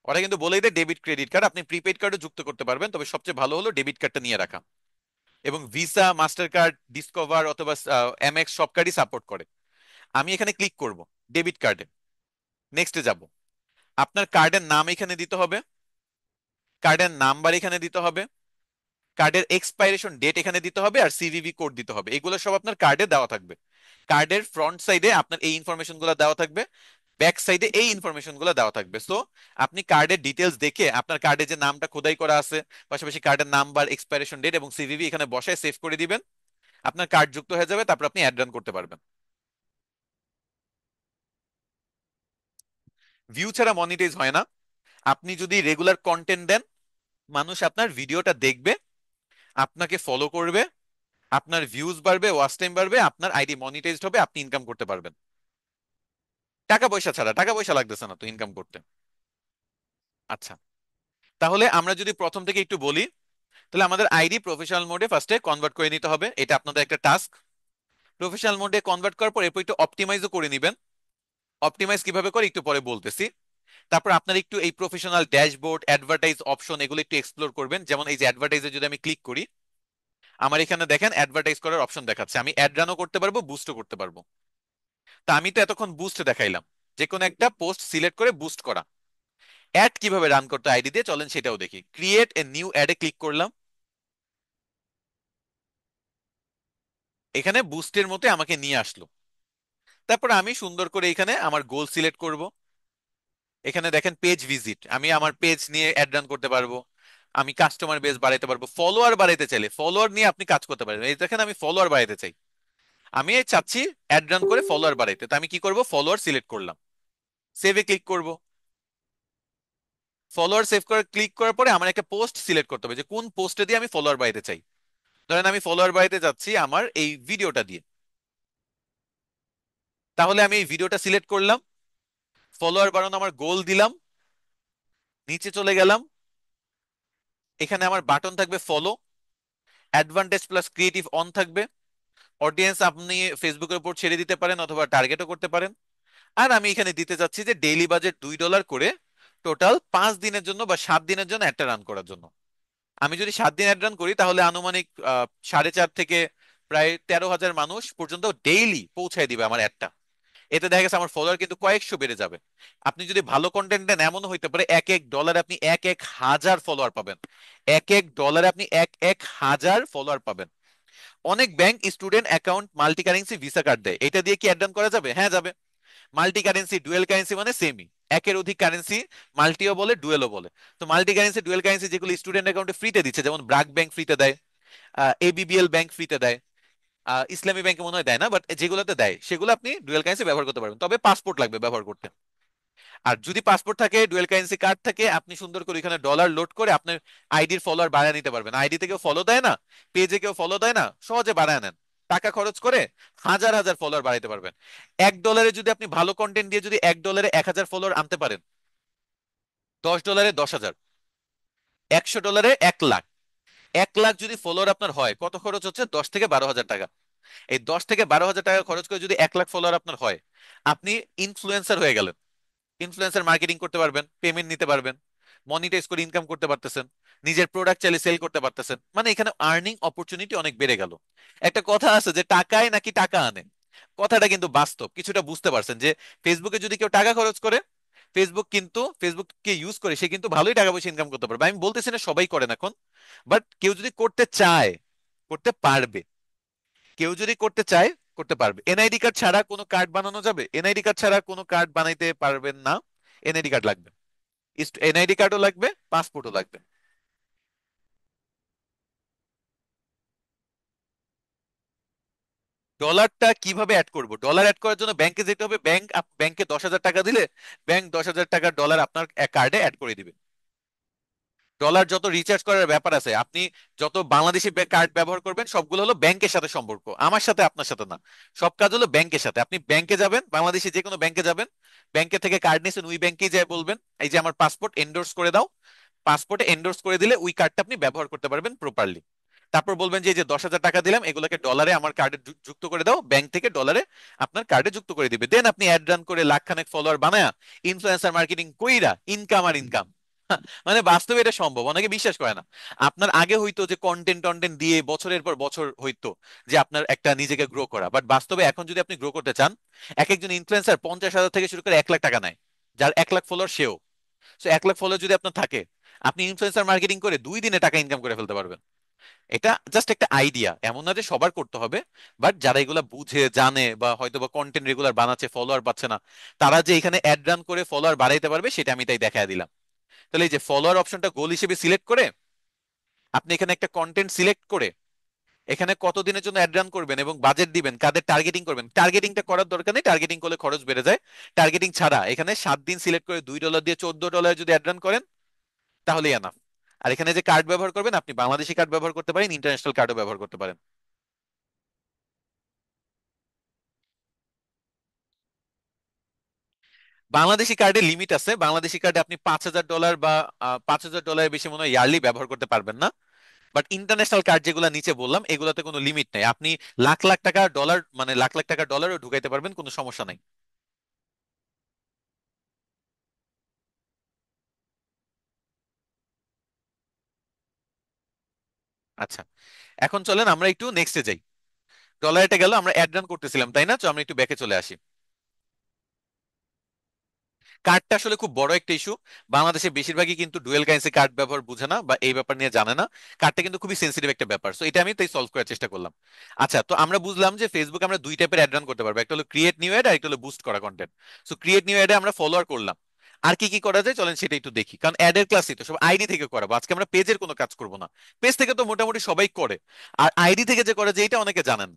ওরা কিন্তু বলেই দেয় ডেবিট ক্রেডিট কার্ড, আপনি প্রিপেড কার্ডও যুক্ত করতে পারবেন, তবে সবচেয়ে ভালো হলো ডেবিট কার্ডটা নিয়ে রাখা। এবং ভিসা, মাস্টার কার্ড, ডিসকভার অথবা এমএক্স সব কার্ডই সাপোর্ট করে। আমি এখানে ক্লিক করব ডেবিট কার্ডে, নেক্সটে যাব। আপনার কার্ডের নাম এখানে দিতে হবে, কার্ডের নাম্বার এখানে দিতে হবে, কার্ডের এক্সপাইরেশন ডেট এখানে দিতে হবে, আর সিভিভি কোড দিতে হবে। এগুলো সব আপনার কার্ডে দেওয়া থাকবে। কার্ডের ফ্রন্ট সাইডে আপনার এই ইনফরমেশন গুলো দেওয়া থাকবে, ব্যাক সাইডে এই ইনফরমেশন গুলো দেওয়া থাকবে। সো আপনি কার্ডের ডিটেলস দেখে আপনার কার্ডে যে নামটা খোদাই করা আছে, পাশাপাশি কার্ডের নাম্বার, এক্সপাইরেশন ডেট এবং সিভিভি এখানে বসায় সেভ করে দিবেন। আপনার কার্ড যুক্ত হয়ে যাবে, তারপর আপনি অ্যাড রান করতে পারবেন। ভিউ ছাড়া মনিটাইজ হয় না। আপনি যদি রেগুলার কন্টেন্ট দেন, মানুষ আপনার ভিডিওটা দেখবে, আপনাকে ফলো করবে, আপনার ভিউজ বাড়বে, ওয়াচ টাইম বাড়বে, আপনার আইডি মনিটাইজড হবে, আপনি ইনকাম করতে পারবেন। টাকা পয়সা ছাড়া, টাকা পয়সা লাগতেছে না তো ইনকাম করতে। আচ্ছা, তাহলে আমরা যদি প্রথম থেকে একটু বলি, তাহলে আমাদের আইডি প্রফেশনাল মোডে ফার্স্টে কনভার্ট করে নিতে হবে, এটা আপনাদের একটা টাস্ক। প্রফেশনাল মোডে কনভার্ট করার পর এরপর একটু অপটিমাইজও করে নিবেন। অপটিমাইজ কিভাবে করে একটু পরে বলতেছি। তারপর আপনার একটু এই প্রফেশনাল ড্যাশবোর্ড, অ্যাডভার্টাইজ অপশন, এগুলো একটু এক্সপ্লোর করবেন। যেমন এই যে অ্যাডভার্টাইজে যদি আমি ক্লিক করি, আমার এখানে দেখেন অ্যাডভার্টাইজ করার অপশন দেখাচ্ছে, আমি অ্যাড রানও করতে পারবো, বুস্টও করতে পারবো। তা আমি তো এতক্ষণ বুস্ট দেখাইলাম, যে কোনো একটা পোস্ট সিলেক্ট করে বুস্ট করা। অ্যাড কিভাবে রান করতে আইডি দিয়ে, চলেন সেটাও দেখি। ক্রিয়েট এ নিউ অ্যাডে ক্লিক করলাম। এখানে বুস্টের মতো আমাকে নিয়ে আসলো। তারপর আমি সুন্দর করে এখানে আমার গোল সিলেক্ট করব। এখানে দেখেন পেজ ভিজিট, আমি আমার পেজ নিয়ে অ্যাড রান করতে পারবো। আমি কাস্টমার বেস বাড়াইতে পারবো, ফলোয়ার বাড়াইতে চাইলে ফলোয়ার নিয়ে আপনি কাজ করতে পারবেন। এই দেখেন আমি ফলোয়ার বাড়াইতে চাই, আমি এই চাচ্ছি অ্যাড রান করে ফলোয়ার বাড়াইতে, তো আমি কি করব, ফলোয়ার সিলেক্ট করলাম, সেভে ক্লিক করব। ফলোয়ার সেভ করে ক্লিক করার পরে আমার একটা পোস্ট সিলেক্ট করতে হবে যে কোন পোস্টে দিয়ে আমি ফলোয়ার বাড়াইতে চাই। ধরেন আমি ফলোয়ার বাড়াইতে যাচ্ছি আমার এই ভিডিওটা দিয়ে, তাহলে আমি এই ভিডিওটা সিলেক্ট করলাম, ফলোয়ার বাড়ানো আমার গোল দিলাম, নিচে চলে গেলাম, এখানে আমার বাটন থাকবে follow, advantage plus creative on থাকবে, অডিয়েন্স আপনি ফেসবুকের উপর ছেড়ে দিতে পারেন অথবা টার্গেটও করতে পারেন। আর আমি এখানে দিতে চাচ্ছি যে ডেইলি বাজেট $2 করে, টোটাল 5 দিনের জন্য বা 7 দিনের জন্য একটা রান করার জন্য। আমি যদি 7 দিন অ্যাড রান করি তাহলে আনুমানিক 4.5 থেকে প্রায় 13,000 মানুষ পর্যন্ত ডেইলি পৌঁছায় দিবে আমার একটা। এতে দেখা গেছে আমার ফলোয়ার কিন্তু কয়েকশো বেড়ে যাবে। আপনি যদি ভালো কন্টেন্ট দেন এমনও হইতে পারে এক এক ডলারে আপনি এক এক হাজার ফলোয়ার পাবেন। এক এক ডলারে আপনি এক এক হাজার ফলোয়ার পাবেন। অনেক bank student account multi currency visa card দেয়, এটা দিয়ে কি অ্যাড রান করা যাবে? হ্যাঁ যাবে। মাল্টি কারেন্সি ডুয়েল কারেন্সি মানে সেমই, একের অধিক কারেন্সি, মাল্টিও বলে ডুয়েলও বলে। তো মাল্টি কারেন্সি ডুয়েল কারেন্সি যেগুলো স্টুডেন্ট অ্যাকাউন্টে ফ্রিতে দিচ্ছে, যেমন ব্র্যাক ব্যাংক ফ্রিতে দেয়, এবিবিএল ব্যাংক ফ্রিতে দেয়, ইসলামী ব্যাংকে মনে হয় দেয় না, বাট যেগুলোতে দেয় সেগুলো আপনি ডুয়েল কারেন্সি ব্যবহার করতে পারবেন, তবে পাসপোর্ট লাগবে ব্যবহার করতে। আর যদি পাসপোর্ট থাকে, ডুয়েল কারেন্সি কার্ড থাকে, আপনি সুন্দর করে এখানে ডলার লোড করে আপনার আইডির ফলোয়ার বাড়ায় নিতে পারবেন। আইডিতে কেউ ফলো দেয় না, পেজে কেউ ফলো দেয় না, সহজে বাড়ায় নেন। টাকা খরচ করে হাজার হাজার ফলোয়ার বাড়াইতে পারবেন। $1 যদি আপনি ভালো কন্টেন্ট দিয়ে যদি $1 1,000 ফলোয়ার আনতে পারেন, $10 10,000, $100 1 লাখ। 1 লাখ যদি ফলোয়ার আপনার হয়, কত খরচ হচ্ছে? 10 থেকে 12 হাজার টাকা। এই 10 থেকে 12 হাজার টাকা খরচ করে যদি 1 লাখ ফলোয়ার আপনার হয়, আপনি ইনফ্লুয়েন্সার হয়ে গেলেন। ইনফ্লুয়েন্সার মার্কেটিং করতে পারবেন, পেমেন্ট নিতে পারবেন, মনিটাইজ করে ইনকাম করতে পারতেছেন, নিজের প্রোডাক্ট চাইলে সেল করতে পারতেছেন, মানে এখানে আর্নিং অপরচুনিটি অনেক বেড়ে গেল। একটা কথা আছে যে টাকায় নাকি টাকা আনে, কথাটা কিন্তু বাস্তব, কিছুটা বুঝতে পারছেন যে ফেসবুকে যদি কেউ টাকা খরচ করে, ফেসবুককে ইউজ করে সে কিন্তু ভালোই টাকা পয়সা ইনকাম করতে পারবে। আমি বলতেছি না সবাই করেন এখন, বাট কেউ যদি করতে চায় করতে পারবে। কেউ যদি করতে চায় করতে পারবে। এনআইডি কার্ড ছাড়া কোনো কার্ড বানানো যাবে? এনআইডি কার্ড ছাড়া কোনো কার্ড বানাইতে পারবেন না। এনআইডি কার্ড লাগবে, এনআইডি কার্ডও লাগবে, পাসপোর্টও লাগবে। ডলারটা কিভাবে অ্যাড করব? ডলার অ্যাড করার জন্য ব্যাংকে যেতে হবে, ব্যাংকে 10,000 টাকা দিলে ব্যাংক 10,000 টাকার ডলার আপনার কার্ডে অ্যাড করে দিবে। ডলার যত রিচার্জ করার ব্যাপার আছে, আপনি যত বাংলাদেশি কার্ড ব্যবহার করবেন সবগুলো হলো ব্যাংকের সাথে সম্পর্ক, আমার সাথে আপনার সাথে না। সব কাজ হলো ব্যাংকের সাথে। আপনি ব্যাংকে যাবেন, বাংলাদেশি যে কোনো ব্যাংকে যাবেন, ব্যাংকে থেকে কার্ড নিয়েছেন, ওই ব্যাংকেই যায় বলবেন এই যে আমার পাসপোর্ট এন্ডোর্স করে দাও। পাসপোর্টে এন্ডোর্স করে দিলে ওই কার্ডটা আপনি ব্যবহার করতে পারবেন প্রপারলি। তারপর বলবেন যে এই যে 10,000 টাকা দিলাম, এগুলোকে ডলারে আমার কার্ডে যুক্ত করে দাও, ব্যাংক থেকে ডলারে আপনার কার্ডে যুক্ত করে দিবে। দেন আপনি অ্যাড রান করে লাখখানেক ফলোয়ার বানায়া ইনফ্লুয়েন্সার মার্কেটিং কইরা ইনকাম আর ইনকাম। মানে বাস্তবে এটা সম্ভব, অনেকে বিশ্বাস করে না। আপনার আগে হইতো যে কন্টেন্ট টন্টেন্ট দিয়ে বছরের পর বছর হইতো যে আপনার একটা নিজেকে গ্রো করা, বাট বাস্তবে এখন যদি আপনি গ্রো করতে চান, এক একজন ইনফ্লুয়েন্সার 50,000 থেকে শুরু করে 1 লাখ টাকা নেয়। যার 1 লাখ ফলোয়ার সেও, সো 1 লাখ ফলোয়ার যদি আপনার থাকে, আপনি ইনফ্লুয়েন্সার মার্কেটিং করে 2 দিনে টাকা ইনকাম করে ফেলতে পারবেন। এটা জাস্ট একটা আইডিয়া, এমন না যে সবার করতে হবে। বাট যারা এগুলা বুঝে জানে বা হয়তো বা কন্টেন্ট রেগুলার বানাচ্ছে, ফলোয়ার পাচ্ছে না, তারা যে এখানে অ্যাড রান করে ফলোয়ার বাড়াইতে পারবে সেটা আমি তাই দেখা দিলাম। তাহলে এই যে ফলোয়ার অপশনটা গোল হিসেবে সিলেক্ট করে, আপনি এখানে একটা কন্টেন্ট সিলেক্ট করে এখানে কতদিনের জন্য অ্যাড রান করবেন এবং বাজেট দিবেন, কাদের টার্গেটিং করবেন। টার্গেটিংটা করার দরকার নেই, টার্গেটিং করলে খরচ বেড়ে যায়। টার্গেটিং ছাড়া এখানে 7 দিন সিলেক্ট করে $2 দিয়ে $14 যদি অ্যাড রান করেন তাহলেই এনাফ। আর এখানে যে কার্ড ব্যবহার করবেন, আপনি বাংলাদেশি কার্ড ব্যবহার করতে পারেন, ইন্টারন্যাশনাল কার্ডও ব্যবহার করতে পারেন। বাংলাদেশি কার্ডে লিমিট আছে, বাংলাদেশি কার্ডে আপনি $5,000 বা $5,000 বেশি মনে হয় ইয়ারলি ব্যবহার করতে পারবেন না। বাট ইন্টারন্যাশনাল কার্ড যেগুলো নিচে বললাম এগুলোতে কোনো লিমিট নেই, আপনি লাখ লাখ টাকা ডলার, মানে লাখ লাখ টাকা ডলারও ঢুকাইতে পারবেন, কোনো সমস্যা নাই। আচ্ছা, এখন চলেন আমরা একটু নেক্সটে যাই। ডলারটা গেল, আমরা অ্যাড রান করতেছিলাম তাই না? তো আমরা একটু ব্যাকে চলে আসি। কার্ডটা আসলে খুব বড় একটা ইস্যু। বাংলাদেশে বেশিরভাগই কিন্তু ডুয়েল কারেন্সি কার্ড ব্যবহার বুঝে না বা এই ব্যাপার নিয়ে জানে না। কার্ডটা কিন্তু খুবই সেন্সিটিভ একটা ব্যাপার, সো এটা আমি তাই সলভ করার চেষ্টা করলাম। আচ্ছা, তো আমরা বুঝলাম যে ফেসবুক আমরা দুই টাইপের অ্যাড রান করতে পারবো, একটা হলো ক্রিয়েট নিউ অ্যাড আর একটা হলো বুস্ট করা কন্টেন্ট। সো ক্রিয়েট নিউ অ্যাডে আমরা ফলোয়ার করলাম। আর কি কি করা যায় চলেন সেটা একটু দেখি, কারণ অ্যাডের ক্লাসই তো সব আইডি থেকে করাবো, আজকে আমরা পেজের কোনো কাজ করবো না। পেজ থেকে তো মোটামুটি সবাই করে, আর আইডি থেকে যে করে যে এটা অনেকে জানেন।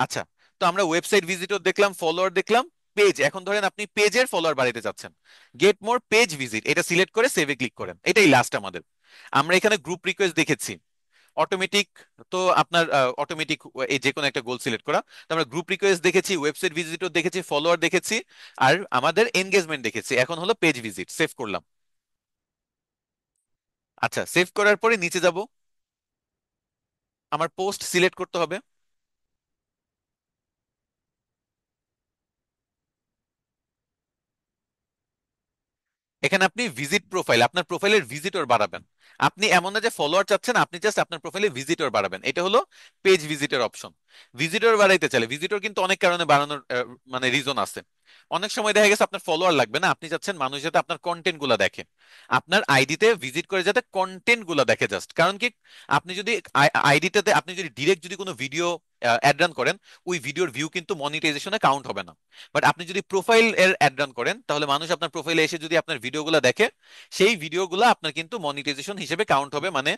আচ্ছা, তো আমরা ওয়েবসাইট ভিজিটর দেখলাম, ফলোয়ার দেখলাম, পেজ। এখন ধরেন আপনি পেজের ফলোয়ার বাড়াতে চাচ্ছেন, গেট মোর পেজ ভিজিট এটা সিলেক্ট করে সেভে ক্লিক করেন, এটাই লাস্ট আমাদের। আমরা এখানে গ্রুপ রিকোয়েস্ট দেখেছি, অটোমেটিক। তো আপনার অটোমেটিক এই যে কোনো একটা গোল সিলেক্ট করা। তো আমরা গ্রুপ রিকোয়েস্ট দেখেছি, ওয়েবসাইট ভিজিটর দেখেছি, ফলোয়ার দেখেছি, আর আমাদের এনগেজমেন্ট দেখেছি। এখন হলো পেজ ভিজিট, সেভ করলাম। আচ্ছা, সেভ করার পরে নিচে যাব, আমার পোস্ট সিলেক্ট করতে হবে। এখানে আপনি ভিজিট প্রোফাইল, আপনার প্রোফাইলের ভিজিটর বাড়াবেন। আপনি এমন না যে ফলোয়ার চাচ্ছেন, আপনি জাস্ট আপনার প্রোফাইলে ভিজিটর বাড়াবেন, এটা হলো পেজ ভিজিটর অপশন। ভিজিটর বাড়াইতে চাইলে, ভিজিটর কিন্তু অনেক কারণে বাড়ানোর মানে রিজন আছে। অনেক সময় দেখা গেছে আপনার ফলোয়ার লাগবে না, আপনি চাচ্ছেন মানুষ যাতে আপনার কন্টেন্ট গুলা দেখে, আপনার আইডিতে ভিজিট করে যাতে কন্টেন্ট গুলা দেখে জাস্ট। কারণ কি, আপনি যদি আইডিটাতে আপনি যদি ডিরেক্ট যদি কোনো ভিডিও অ্যাড রান করেন, ওই ভিডিওর ভিউ কিন্তু মনিটাইজেশনে কাউন্ট হবে না। বাট আপনি যদি প্রোফাইল এর অ্যাড রান করেন, তাহলে মানুষ আপনার প্রোফাইলে এসে যদি আপনার ভিডিওগুলো দেখে, সেই ভিডিওগুলো আপনার কিন্তু মনিটাইজেশন হিসেবে কাউন্ট হবে, মানে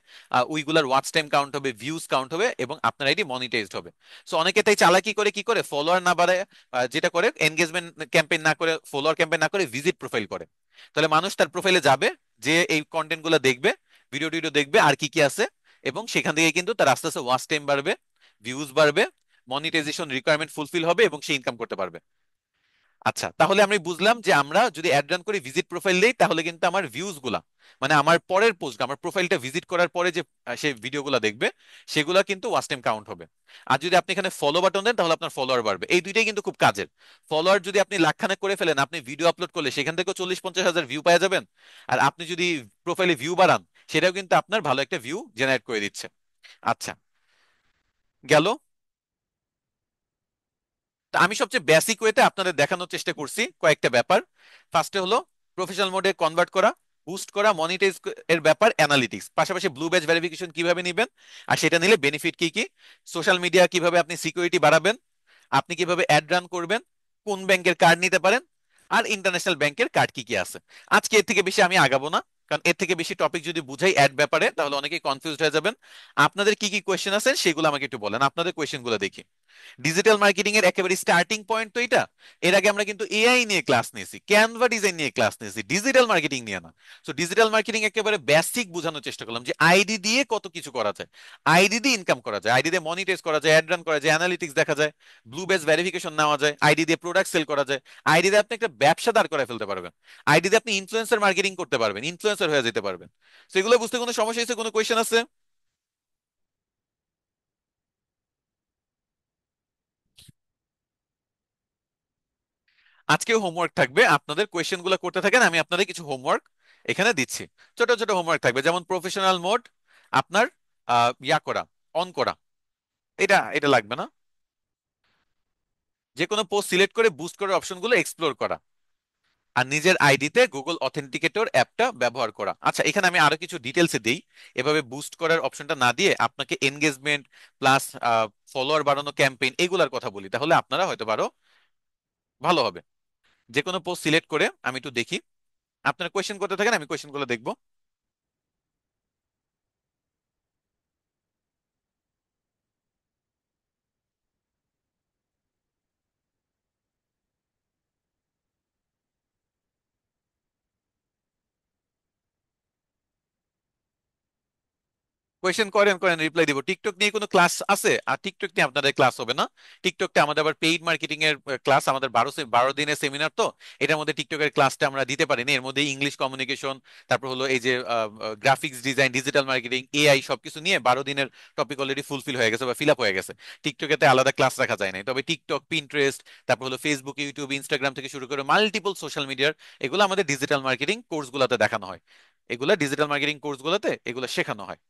ওইগুলার ওয়াচ টাইম কাউন্ট হবে, ভিউজ কাউন্ট হবে, এবং আপনার আইডি মনিটাইজড হবে। সো অনেকে তাই চালাকি করে কি করে, ফলোয়ার না বাড়ায় যেটা করে এনগেজমেন্ট ক্যাম্পেইন না করে, ফলোয়ার ক্যাম্পেইন না করে ভিজিট প্রোফাইল করে। তাহলে মানুষ তার প্রোফাইলে যাবে, যে এই কন্টেন্ট গুলো দেখবে, ভিডিও টিডিও দেখবে আর কি কি আছে, এবং সেখান থেকে কিন্তু তার আস্তে আস্তে ওয়াচ টাইম বাড়বে, ভিউজ বাড়বে, মনিটাইজেশন রিকোয়ারমেন্ট ফুলফিল হবে, এবং সে ইনকাম করতে পারবে। আচ্ছা, তাহলে আমি বুঝলাম যে আমরা যদি অ্যাড রান করি, ভিজিট প্রোফাইল দেই, তাহলে কিন্তু আমার ভিউজ গুলা, মানে আমার পরের পোস্ট, আমার প্রোফাইলটা ভিজিট করার পরে যে সেই ভিডিওগুলো দেখবে, সেগুলা কিন্তু ওয়াচ টাইম কাউন্ট হবে। আর যদি আপনি এখানে ফলো বাটন দেন, তাহলে আপনার ফলোয়ার বাড়বে। এই দুইটাই কিন্তু খুব কাজের। ফলোয়ার যদি আপনি লাখখানেক করে ফেলেন, আপনি ভিডিও আপলোড করলে সেখান থেকেও 40-50 হাজার ভিউ পাওয়া যাবেন। আর আপনি যদি প্রোফাইলে ভিউ বাড়ান, সেটাও কিন্তু আপনার ভালো একটা ভিউ জেনারেট করে দিচ্ছে। আচ্ছা, গেল। তো আমি সবচেয়ে বেসিক ওয়েতে আপনাদের দেখানোর চেষ্টা করছি কয়েকটা ব্যাপার। ফার্স্টে হলো প্রফেশনাল মোডে কনভার্ট করা, বুস্ট করা, মনিটাইজ এর ব্যাপার, অ্যানালিটিক্স, পাশাপাশি ব্লু ব্যাজ ভেরিফিকেশন কিভাবে নেবেন, আর সেটা নিলে বেনিফিট কি কি, সোশ্যাল মিডিয়া কিভাবে আপনি সিকিউরিটি বাড়াবেন, আপনি কিভাবে অ্যাড রান করবেন, কোন ব্যাংকের কার্ড নিতে পারেন, আর ইন্টারন্যাশনাল ব্যাংকের কার্ড কি কি আছে। আজকে এর থেকে বেশি আমি আগাবো না, কারণ এর থেকে বেশি টপিক যদি বুঝাই অ্যাড ব্যাপারে, তাহলে অনেকেই কনফিউজড হয়ে যাবেন। আপনাদের কি কি কোয়েশ্চেন আছে সেগুলো আমাকে একটু বলেন, আপনাদের কোয়েশ্চেন গুলো দেখি। ডিজিটাল মার্কেটিং এর একেবারে স্টার্টিং পয়েন্ট তো এটা। এর আগে আমরা কিন্তু এআই নিয়ে ক্লাস নিয়েছি, ক্যানভা ডিজাইন নিয়ে ক্লাস নিয়েছি, ডিজিটাল মার্কেটিং নিয়ে না। সো ডিজিটাল মার্কেটিং একেবারে বেসিক বোঝানোর চেষ্টা করলাম, যে আইডি দিয়ে কত কিছু করা যায়, আইডি দিয়ে ইনকাম করা যায়, আইডি দিয়ে মনিটাইজ করা যায়, অ্যাড রান করা যায়, অ্যানালিটিক্স দেখা যায়, ব্লু বেস ভেরিফিকেশন নেওয়া যায়, আইডি দিয়ে প্রোডাক্ট সেল করা যায়, আইডি দিয়ে আপনি একটা ব্যবসা দাঁড় করে ফেলতে পারবেন, আইডি দিয়ে আপনি ইনফ্লুয়েন্সার মার্কেটিং করতে পারবেন, ইনফ্লুয়েন্সার হয়ে যেতে পারবেন। সেগুলো বুঝতে কোনো সমস্যা হয়েছে, কোনো কোয়েশ্চেন আছে? আজকেও হোমওয়ার্ক থাকবে, আপনাদের কোয়েশ্চেন গুলো করতে থাকেন, আমি আপনাদের কিছু হোমওয়ার্ক এখানে দিচ্ছি। ছোট ছোট হোমওয়ার্ক থাকবে, যেমন প্রফেশনাল মোড আপনার ইয়া করা, অন করা, এটা এটা লাগবে না। যে কোনো পোস্ট সিলেক্ট করে বুস্ট করার অপশনগুলো এক্সপ্লোর করা, আর নিজের আইডিতে গুগল অথেন্টিকেটর অ্যাপটা ব্যবহার করা। আচ্ছা, এখানে আমি আরো কিছু ডিটেলসে দিই। এভাবে বুস্ট করার অপশনটা না দিয়ে আপনাকে এনগেজমেন্ট প্লাস ফলোয়ার বাড়ানো ক্যাম্পেইন এগুলার কথা বলি, তাহলে আপনারা হয়তো পারো ভালো হবে। যে কোনো পোস্ট সিলেক্ট করে আমি একটু দেখি, আপনারা কোয়েশ্চেন করতে থাকেন, আমি কোয়েশ্চেনগুলো দেখবো। কোয়েশ্চেন করেন করেন, রিপ্লাই দিব। টিকটক নিয়ে কোনো ক্লাস আছে? আর টিকটক নিয়ে আপনাদের ক্লাস হবে না। টিকটকটা আমাদের আবার পেইড মার্কেটিং এর ক্লাস, আমাদের 12 দিনের সেমিনার, তো এটার মধ্যে টিকটকের ক্লাসটা আমরা দিতে পারিনি। এর মধ্যে ইংলিশ কমিউনিকেশন, তারপর হলো এই যে graphics design, digital marketing, AI সবকিছু নিয়ে 12 দিনের টপিক অলরেডি ফুলফিল হয়ে গেছে বা ফিল আপ হয়ে গেছে। টিকটকেতে আলাদা ক্লাস রাখা যায় নাই, তবে টিকটক, পিন্টারেস্ট, তারপর হলো ফেসবুক, ইউটিউব, ইনস্টাগ্রাম থেকে শুরু করে মাল্টিপল সোশ্যাল মিডিয়ার, এগুলো আমাদের ডিজিটাল মার্কেটিং কোর্সগুলোতে দেখানো হয়, এগুলা ডিজিটাল মার্কেটিং কোর্সগুলোতে এগুলো শেখানো হয়।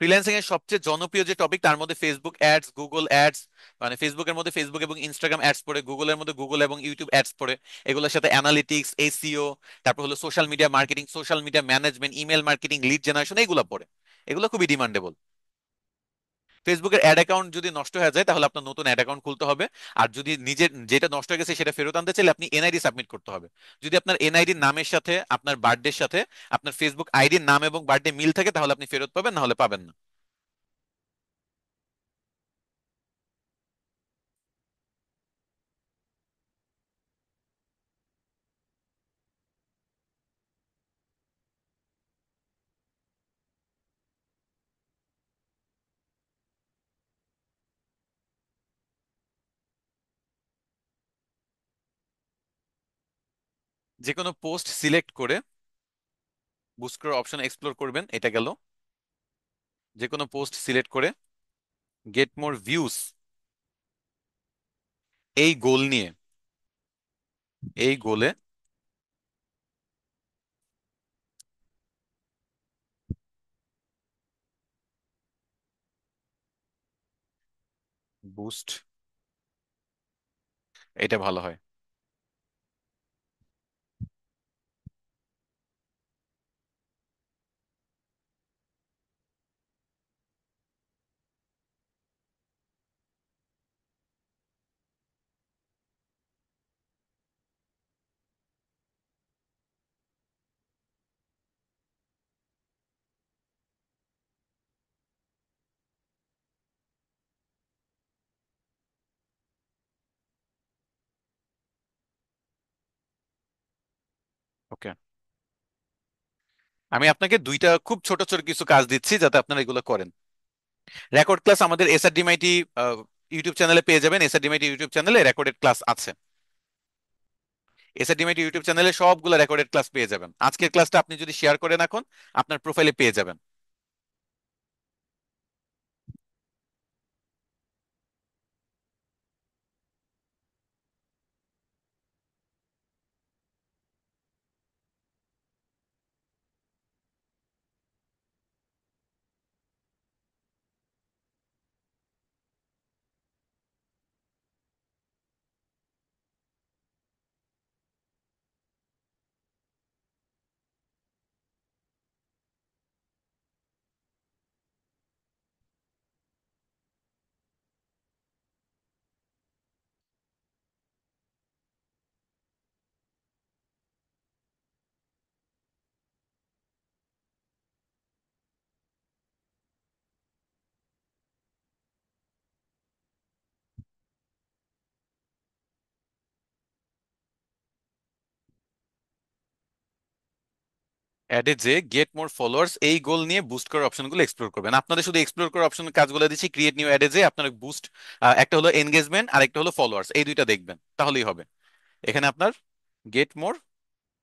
ফ্রিল্যান্সিং এর সবচেয়ে জনপ্রিয় যে টপিক তার মধ্যে ফেসবুক অ্যাডস, গুগল অ্যাডস, মানে ফেসবুকের মধ্যে ফেসবুক এবং ইনস্টাগ্রাম অ্যাডস পড়ে, গুগলের মধ্যে গুগল এবং ইউটিউব অ্যাডস পড়ে। এগুলোর সাথে অ্যানালিটিক্স, এসইও, তারপর হলো social media marketing, social media management, email marketing, lead generation, এগুলো পড়ে। এগুলো খুবই ডিমান্ডেবল। ফেসবুকের অ্যাড অ্যাকাউন্ট যদি নষ্ট হয়ে যায় তাহলে আপনার নতুন অ্যাড অ্যাকাউন্ট খুলতে হবে। আর যদি নিজের যেটা নষ্ট হয়ে গেছে সেটা ফেরত আনতে চাইলে আপনি এনআইডি সাবমিট করতে হবে। যদি আপনার এনআইডির নামের সাথে আপনার বার্থডের সাথে আপনার ফেসবুক আইডির নাম এবং বার্থডে মিল থাকে তাহলে আপনি ফেরত পাবেন, না হলে পাবেন না। যে কোনো পোস্ট সিলেক্ট করে বুস্ট করার অপশন এক্সপ্লোর করবেন, এটা গেল। যে কোনো পোস্ট সিলেক্ট করে গেট মোর ভিউজ এই গোল নিয়ে, এই গোলে বুস্ট, এটা ভালো হয়। ওকে, আমি আপনাকে দুইটা খুব ছোট ছোট কিছু কাজ দিচ্ছি যাতে আপনারা এগুলো করেন। রেকর্ড ক্লাস আমাদের এসআরডিমাইটি ইউটিউব চ্যানেলে পেয়ে যাবেন। এসআরডিমাইটি ইউটিউব চ্যানেলে রেকর্ডেড ক্লাস আছে। এসআরডিমাইটি ইউটিউব চ্যানেলে সবগুলো রেকর্ডেড ক্লাস পেয়ে যাবেন। আজকের ক্লাসটা আপনি যদি শেয়ার করেন এখন আপনার প্রোফাইলে পেয়ে যাবেন। অ্যাডে যে গেট মোর ফলোয়ার্স এই গোল নিয়ে বুস্ট করার অপশনগুলো এক্সপ্লোর করবেন। আপনাদের শুধু এক্সপ্লোর করার অপশন কাজগুলো দিচ্ছি। ক্রিয়েট নিউ অ্যাডে যে আপনার বুস্ট, একটা হলো এনগেজমেন্ট আর একটা হলো ফলোয়ার্স, এই দুইটা দেখবেন তাহলেই হবে। এখানে আপনার গেট মোর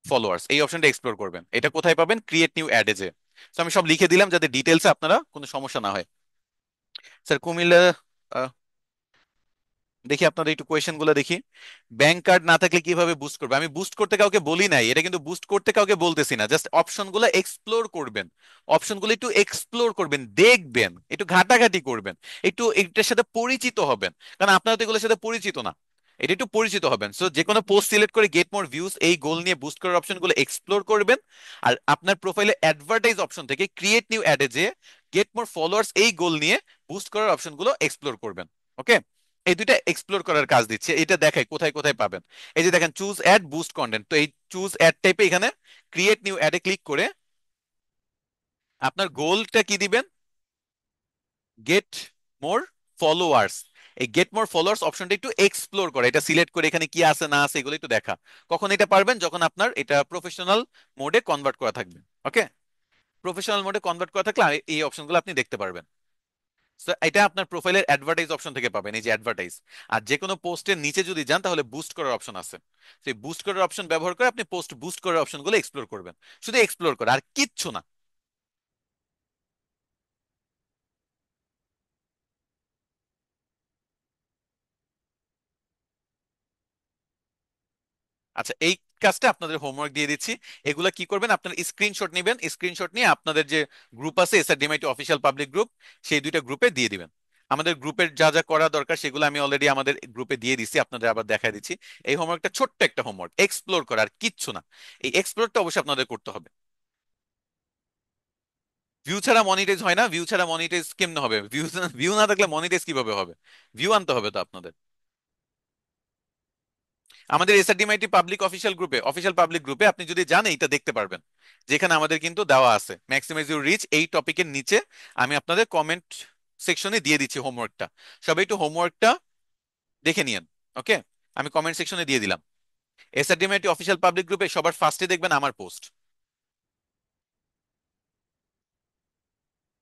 ফলোয়ার্স এই অপশনটা এক্সপ্লোর করবেন। এটা কোথায় পাবেন? ক্রিয়েট নিউ অ্যাডে যে। তো আমি সব লিখে দিলাম যাতে ডিটেলসে আপনারা কোনো সমস্যা না হয়। স্যার কুমিল্লা, দেখি আপনাদের একটু কোয়েশ্চেন গুলো দেখি। ব্যাংক কার্ড না থাকলে কিভাবে বুস্ট করবে? আমি বুস্ট করতে কাউকে বলি নাই, এটা কিন্তু বুস্ট করতে কাউকে বলতেছি না, জাস্ট অপশন গুলো এক্সপ্লোর করবেন। অপশন গুলো একটু এক্সপ্লোর করবেন, দেখবেন, একটু ঘাটাঘাটি করবেন, একটু এটার সাথে পরিচিত হবেন। কারণ আপনারা তো এগুলোর সাথে পরিচিত না, এটা একটু পরিচিত হবেন। সো যে কোনো পোস্ট সিলেক্ট করে গেট মোর ভিউজ এই গোল নিয়ে বুস্ট করার অপশন গুলো এক্সপ্লোর করবেন। আর আপনার প্রোফাইলে অ্যাডভার্টাইজ অপশন থেকে ক্রিয়েট নিউ অ্যাডে যে গেট মোর ফলোয়ার্স এই গোল নিয়ে বুস্ট করার অপশন গুলো এক্সপ্লোর করবেন। ওকে, এই দুইটা এক্সপ্লোর করার কাজ দিচ্ছে, এটা দেখায় কোথায় কোথায় পাবেন। এই যে দেখেন চুজ অ্যাড বুস্ট কন্টেন্ট, তো এই চুজ অ্যাড টাইপে এখানে ক্রিয়েট নিউ অ্যাডে ক্লিক করে আপনার গোলটা কি দিবেন? Get more followers. এই গেট মোর ফলোয়ার্স অপশনটা একটু এক্সপ্লোর করে, এটা সিলেক্ট করে এখানে কি আছে না আছে এগুলো একটু দেখা। কখন এটা পারবেন? যখন আপনার এটা প্রফেশনাল মোডে কনভার্ট করা থাকবে। ওকে, প্রফেশনাল মোডে কনভার্ট করা থাকলে এই অপশনগুলো আপনি দেখতে পারবেন। So, এটা আপনার প্রোফাইলের অ্যাডভার্টাইজ অপশন থেকে পাবেন, এই যে অ্যাডভার্টাইজ। আর যে কোনো পোস্টের নিচে যদি যান তাহলে বুস্ট করার অপশন আছে। সেই বুস্ট করার অপশন ব্যবহার করে আপনি পোস্ট বুস্ট করার অপশনগুলো এক্সপ্লোর করবেন। শুধু এক্সপ্লোর করে আর কিচ্ছু না। আচ্ছা, এই কাজটা আপনাদের হোমওয়ার্ক দিয়ে দিচ্ছি। এগুলা কি করবেন, আপনার স্ক্রিনশট নেবেন, স্ক্রিনশট নিয়ে আপনাদের যে গ্রুপ আছে এসআরডিএমআইটি অফিসিয়াল পাবলিক গ্রুপ, সেই দুইটা গ্রুপে দিয়ে দিবেন। আমাদের গ্রুপের যা যা করা দরকার সেগুলো আমি অলরেডি আমাদের গ্রুপে দিয়ে দিচ্ছি, আপনাদের আবার দেখা দিচ্ছি। এই হোমওয়ার্কটা ছোট্ট একটা হোমওয়ার্ক, এক্সপ্লোর করার কিচ্ছু না। এই এক্সপ্লোরটা অবশ্যই আপনাদের করতে হবে। ভিউ ছাড়া মনিটাইজ হয় না, ভিউ ছাড়া মনিটাইজ কেমনে হবে? ভিউ ভিউ না থাকলে মনিটাইজ কিভাবে হবে? ভিউ আনতে হবে তো আপনাদের। আমাদের এসআরডিএমআইটি পাবলিক অফিসিয়াল পাবলিক গ্রুপে আপনি যদি যান এইটা দেখতে পারবেন, যেখানে আমাদের কিন্তু দেওয়া আছে ম্যাক্সিমাইজ ইউর রিচ, এই টপিকের নিচে আমি আপনাদের কমেন্ট সেকশনে দিয়ে দিচ্ছি হোমওয়ার্কটা। সবাই একটু হোমওয়ার্কটা দেখে নিয়েন। ওকে, আমি কমেন্ট সেকশনে দিয়ে দিলাম। এসআরডিএমআইটি অফিসিয়াল পাবলিক গ্রুপে সবার ফার্স্টে দেখবেন আমার পোস্ট।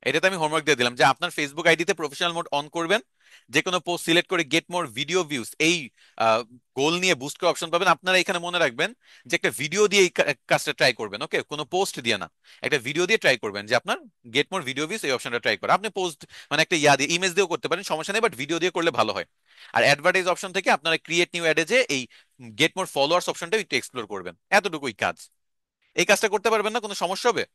এটাতে আমি হোমওয়ার্ক দিয়ে দিলাম যে আপনার ফেসবুক আইডিতে প্রফেশনাল মোড অন করবেন, যে কোনো পোস্ট সিলেক্ট করে গেট মোর ভিডিও ভিউজ এই গোল নিয়ে বুস্ট করার অপশন পাবেন। আপনারা এখানে মনে রাখবেন যে একটা ভিডিও দিয়ে এই কাজটা ট্রাই করবেন, ওকে, কোনো পোস্ট দিয়ে না। একটা ভিডিও দিয়ে ট্রাই করবেন যে আপনার গেট মোর ভিডিও ভিউজ এই অপশনটা ট্রাই করে। আপনি পোস্ট মানে একটা ইয়া দিয়ে ইমেজ দিয়েও করতে পারেন, সমস্যা নেই, বাট ভিডিও দিয়ে করলে ভালো হয়। আর অ্যাডভার্টাইজ অপশন থেকে আপনারা ক্রিয়েট নিউ অ্যাডে যে এই গেট মোর ফলোয়ার্স অপশনটা একটু এক্সপ্লোর করবেন, এতটুকুই কাজ। এই কাজটা করতে পারবেন না? কোনো সমস্যা হবে?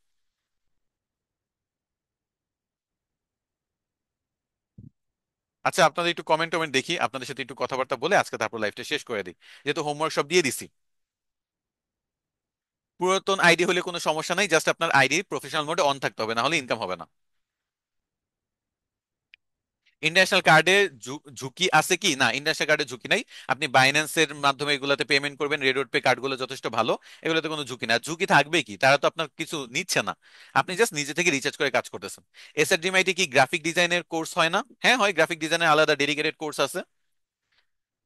আচ্ছা, আপনাদের একটু কমেন্ট টমেন্ট দেখি, আপনাদের সাথে একটু কথাবার্তা বলে আজকে তারপর লাইফটা শেষ করে দিই, যেহেতু হোমওয়ার্ক সব দিয়ে দিছি। পুরাতন আইডি হলে কোনো সমস্যা নাই, জাস্ট আপনার আইডি প্রফেশনাল মোডে অন থাকতে হবে, না হলে ইনকাম হবে না। ইন্টারন্যাশনাল কার্ডে ঝুঁকি আছে কি? না, ইন্টারন্যাশনাল কার্ডে ঝুঁকি নাই। আপনি বাইন্যান্সের মাধ্যমে এগুলোতে পেমেন্ট করবেন, রেডওট পে কার্ডগুলো যথেষ্ট ভালো, এগুলোতে কোনো ঝুঁকি না। ঝুঁকি থাকবে কি, তারা তো আপনার কিছু নিচ্ছে না, আপনি জাস্ট নিজে থেকে রিচার্জ করে কাজ করতেছেন। এসআরডিএমআইটি কি গ্রাফিক ডিজাইনের কোর্স হয় না? হ্যাঁ হয়, গ্রাফিক ডিজাইনের আলাদা ডেডিকেটেড কোর্স আছে।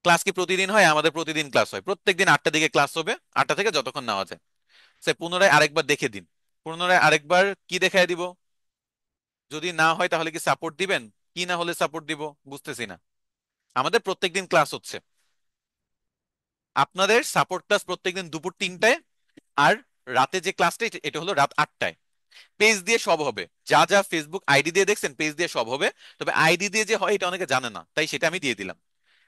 ক্লাস কি প্রতিদিন হয়? আমাদের প্রতিদিন ক্লাস হয়, প্রত্যেকদিন 8টার দিকে ক্লাস হবে, 8টা থেকে যতক্ষণ নেওয়া যায়। সে পুনরায় আরেকবার দেখে দিন। পুনরায় আরেকবার কি দেখায় দিব? যদি না হয় তাহলে কি সাপোর্ট দিবেন? কি না হলে সাপোর্ট দিব বুঝতেছি না। আমাদের প্রত্যেকদিন ক্লাস হচ্ছে, আপনাদের সাপোর্ট ক্লাস প্রত্যেকদিন দুপুর 3টায়, আর রাতে যে ক্লাসটা এটা হলো রাত 8টায়। পেজ দিয়ে সব হবে, যা যা ফেসবুক আইডি দিয়ে দেখছেন পেজ দিয়ে সব হবে। তবে আইডি দিয়ে যে হয় এটা অনেকে জানে না, তাই সেটা আমি দিয়ে দিলাম।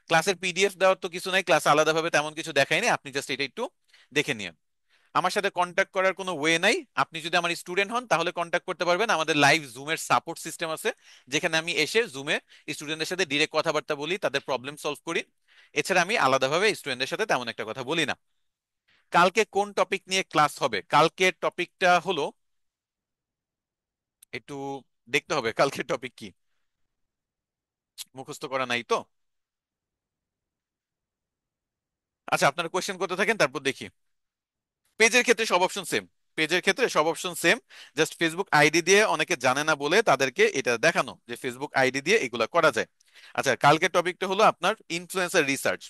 ক্লাসের পিডিএফ দেওয়ার তো কিছু নাই, ক্লাস আলাদাভাবে তেমন কিছু দেখায়নি, আপনি জাস্ট এটা একটু দেখে নিন। আমার সাথে কন্ট্যাক্ট করার কোনো ওয়ে নাই। আপনি যদি আমার স্টুডেন্ট হন তাহলে কন্ট্যাক্ট করতে পারবেন, আমাদের লাইভ জুমের সাপোর্ট সিস্টেম আছে, যেখানে আমি এসে জুমে স্টুডেন্টদের সাথে ডিরেক্ট কথাবার্তা বলি, তাদের প্রবলেম সলভ করি। এছাড়া আমি আলাদাভাবে স্টুডেন্টদের সাথে তেমন একটা কথা বলি না। কালকে কোন টপিক নিয়ে ক্লাস হবে? কালকের টপিকটা হলো, একটু দেখতে হবে কালকের টপিক কি, মুখস্থ করা নাই তো। আচ্ছা, আপনারা কোয়েশ্চেন করতে থাকেন, তারপর দেখি। পেজের ক্ষেত্রে সব অপশন সেম, পেজের ক্ষেত্রে সব option same. Just Facebook ID দিয়ে অনেকে জানে না বলে তাদেরকে এটা দেখানো যে ফেসবুক আইডি দিয়ে এগুলা করা যায়। আচ্ছা, কালকের টপিকটা হলো আপনার ইনফ্লুয়েন্সার রিসার্চ।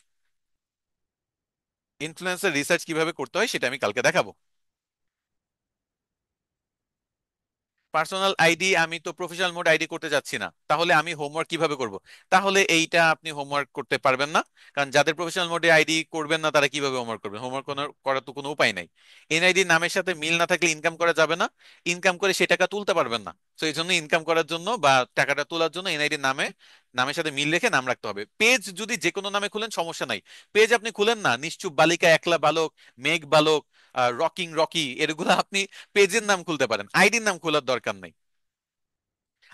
ইনফ্লুয়েন্সার রিসার্চ কিভাবে করতে হয় সেটা আমি কালকে দেখাবো। পার্সোনাল আইডি আমি তো প্রফেশনাল মোড আইডি করতে যাচ্ছি না, তাহলে আমি হোমওয়ার্ক কিভাবে করব? তাহলে এইটা আপনি হোমওয়ার্ক করতে পারবেন না, কারণ যাদের প্রফেশনাল মোডে আইডি করবেন না তারা কিভাবে হোমওয়ার্ক করবেন? হোমওয়ার্ক করার তো কোনো উপায় নাই। এনআইডি নামের সাথে মিল না থাকলে ইনকাম করা যাবে না, ইনকাম করে সে টাকা তুলতে পারবেন না। তো এই জন্য ইনকাম করার জন্য বা টাকাটা তোলার জন্য এনআইডি নামের সাথে মিল রেখে নাম রাখতে হবে। পেজ যদি যে কোনো নামে খুলেন সমস্যা নাই। পেজ আপনি খুলেন না, নিশ্চুপ বালিকা, একলা বালক, মেঘ বালক, রকিং রকি, এগুলো আপনি পেজের নাম খুলতে পারেন, আইডির নাম খোলার দরকার নেই।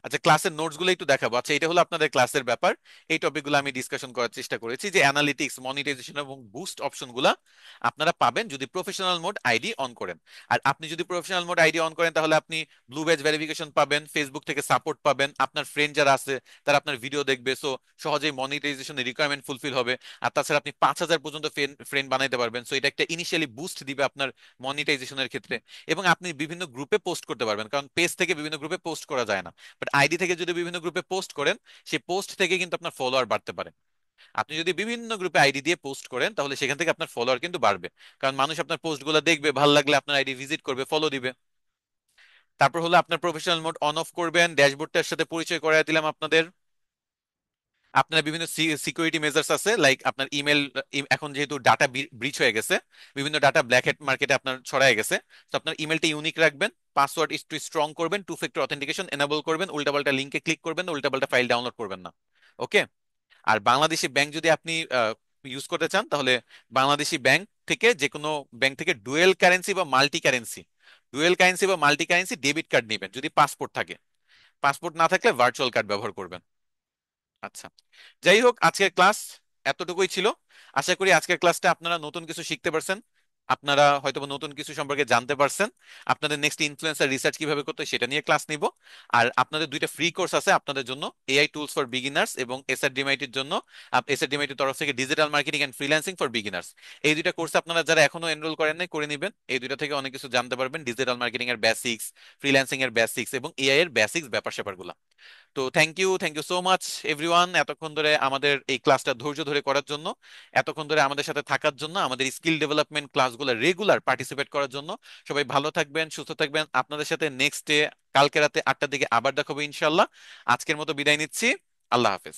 আচ্ছা, ক্লাসের নোটস গুলো একটু দেখাবো। আচ্ছা, এটা হলো আপনাদের ক্লাসের ব্যাপার। এই টপিকগুলো আমি ডিসকাশন করার চেষ্টা করেছি, যে অ্যানালিটিক্স, মনিটাইজেশন এবং বুস্ট অপশনগুলো আপনারা পাবেন যদি প্রফেশনাল মোড আইডি অন করেন। আর আপনি যদি প্রফেশনাল মোড আইডি অন করেন তাহলে আপনি ব্লু ব্যাজ ভেরিফিকেশন পাবেন, ফেসবুক থেকে সাপোর্ট পাবেন, আপনার ফ্রেন্ড যারা আছে তারা আপনার ভিডিও দেখবে, সো সহজেই মনিটাইজেশনের রিকোয়ারমেন্ট ফুলফিল হবে। আর তাছাড়া আপনি 5,000 পর্যন্ত ফ্রেন্ড বানাইতে পারবেন, সো এটা একটা ইনিশিয়ালি বুস্ট দিবে আপনার মনিটাইজেশনের ক্ষেত্রে। এবং আপনি বিভিন্ন গ্রুপে পোস্ট করতে পারবেন, কারণ পেজ থেকে বিভিন্ন গ্রুপে পোস্ট করা যায় না, বাট আইডি থেকে যদি বিভিন্ন গ্রুপে পোস্ট করেন সেই পোস্ট থেকে কিন্তু আপনার ফলোয়ার বাড়তে পারে। আপনি যদি বিভিন্ন গ্রুপে আইডি দিয়ে পোস্ট করেন তাহলে সেখান থেকে আপনার ফলোয়ার কিন্তু বাড়বে, কারণ মানুষ আপনার পোস্টগুলো দেখবে, ভালো লাগলে আপনার আইডি ভিজিট করবে, ফলো দিবে। তারপর হলো আপনার প্রফেশনাল মোড অন অফ করবেন, ড্যাশবোর্ডটার সাথে পরিচয় করায় দিলাম আপনাদের। আপনার বিভিন্ন সিকিউরিটি মেজার্স আছে, লাইক আপনার ইমেল, এখন যেহেতু ডাটা ব্রিচ হয়ে গেছে, বিভিন্ন ডাটা ব্ল্যাক হেড মার্কেটে আপনার ছড়ায় গেছে, তো আপনার ইমেলটা ইউনিক রাখবেন, পাসওয়ার্ড একটু স্ট্রং করবেন, টু ফ্যাক্টর অথেন্টিকেশন এনাবল করবেন, উল্টাপাল্টা লিঙ্কে ক্লিক করবেন না, উল্টাপাল্টা ফাইল ডাউনলোড করবেন না। ওকে। আর বাংলাদেশি ব্যাংক যদি আপনি ইউজ করতে চান, তাহলে বাংলাদেশি ব্যাংক থেকে, যে কোনো ব্যাংক থেকে ডুয়েল কারেন্সি বা মাল্টি কারেন্সি ডেবিট কার্ড নেবেন যদি পাসপোর্ট থাকে। পাসপোর্ট না থাকলে ভার্চুয়াল কার্ড ব্যবহার করবেন। আচ্ছা, যাই হোক, আজকের ক্লাস এতটুকুই ছিল। আশা করি আজকের ক্লাসটা আপনারা নতুন কিছু শিখতে পারছেন, আপনারা হয়তো বা নতুন কিছু সম্পর্কে জানতে পারছেন। আপনাদের নেক্সট ইনফ্লুয়েন্সার রিসার্চ কিভাবে করতে হয় সেটা নিয়ে ক্লাস নিব। আর আপনাদের দুইটা ফ্রি কোর্স আছে আপনাদের জন্য, এআই টুলস ফর বিগিনার্স এবং এসআরডিএমআইটির জন্য। এসআরডিএমআইটির তরফ থেকে digital marketing and freelancing for beginners. এই দুইটা কোর্স আপনারা যারা এখনো এনরোল করেন নাই করে নেবেন। এই দুইটা থেকে অনেক কিছু জানতে পারবেন, ডিজিটাল মার্কেটিং এর বেসিক্স, ফ্রিল্যান্সিং এর বেসিক্স এবং এআই এর বেসিক্স ব্যাপার স্যাপারগুলো। তো thank you so much everyone, এতক্ষণ ধরে আমাদের এই ক্লাসটা ধৈর্য ধরে করার জন্য, এতক্ষণ ধরে আমাদের সাথে থাকার জন্য, আমাদের স্কিল ডেভেলপমেন্ট ক্লাসগুলো রেগুলার পার্টিসিপেট করার জন্য। সবাই ভালো থাকবেন, সুস্থ থাকবেন। আপনাদের সাথে নেক্সট ডে কালকে রাতে 8টার দিকে আবার দেখাবো ইনশাল্লাহ। আজকের মতো বিদায় নিচ্ছি। আল্লাহ হাফেজ।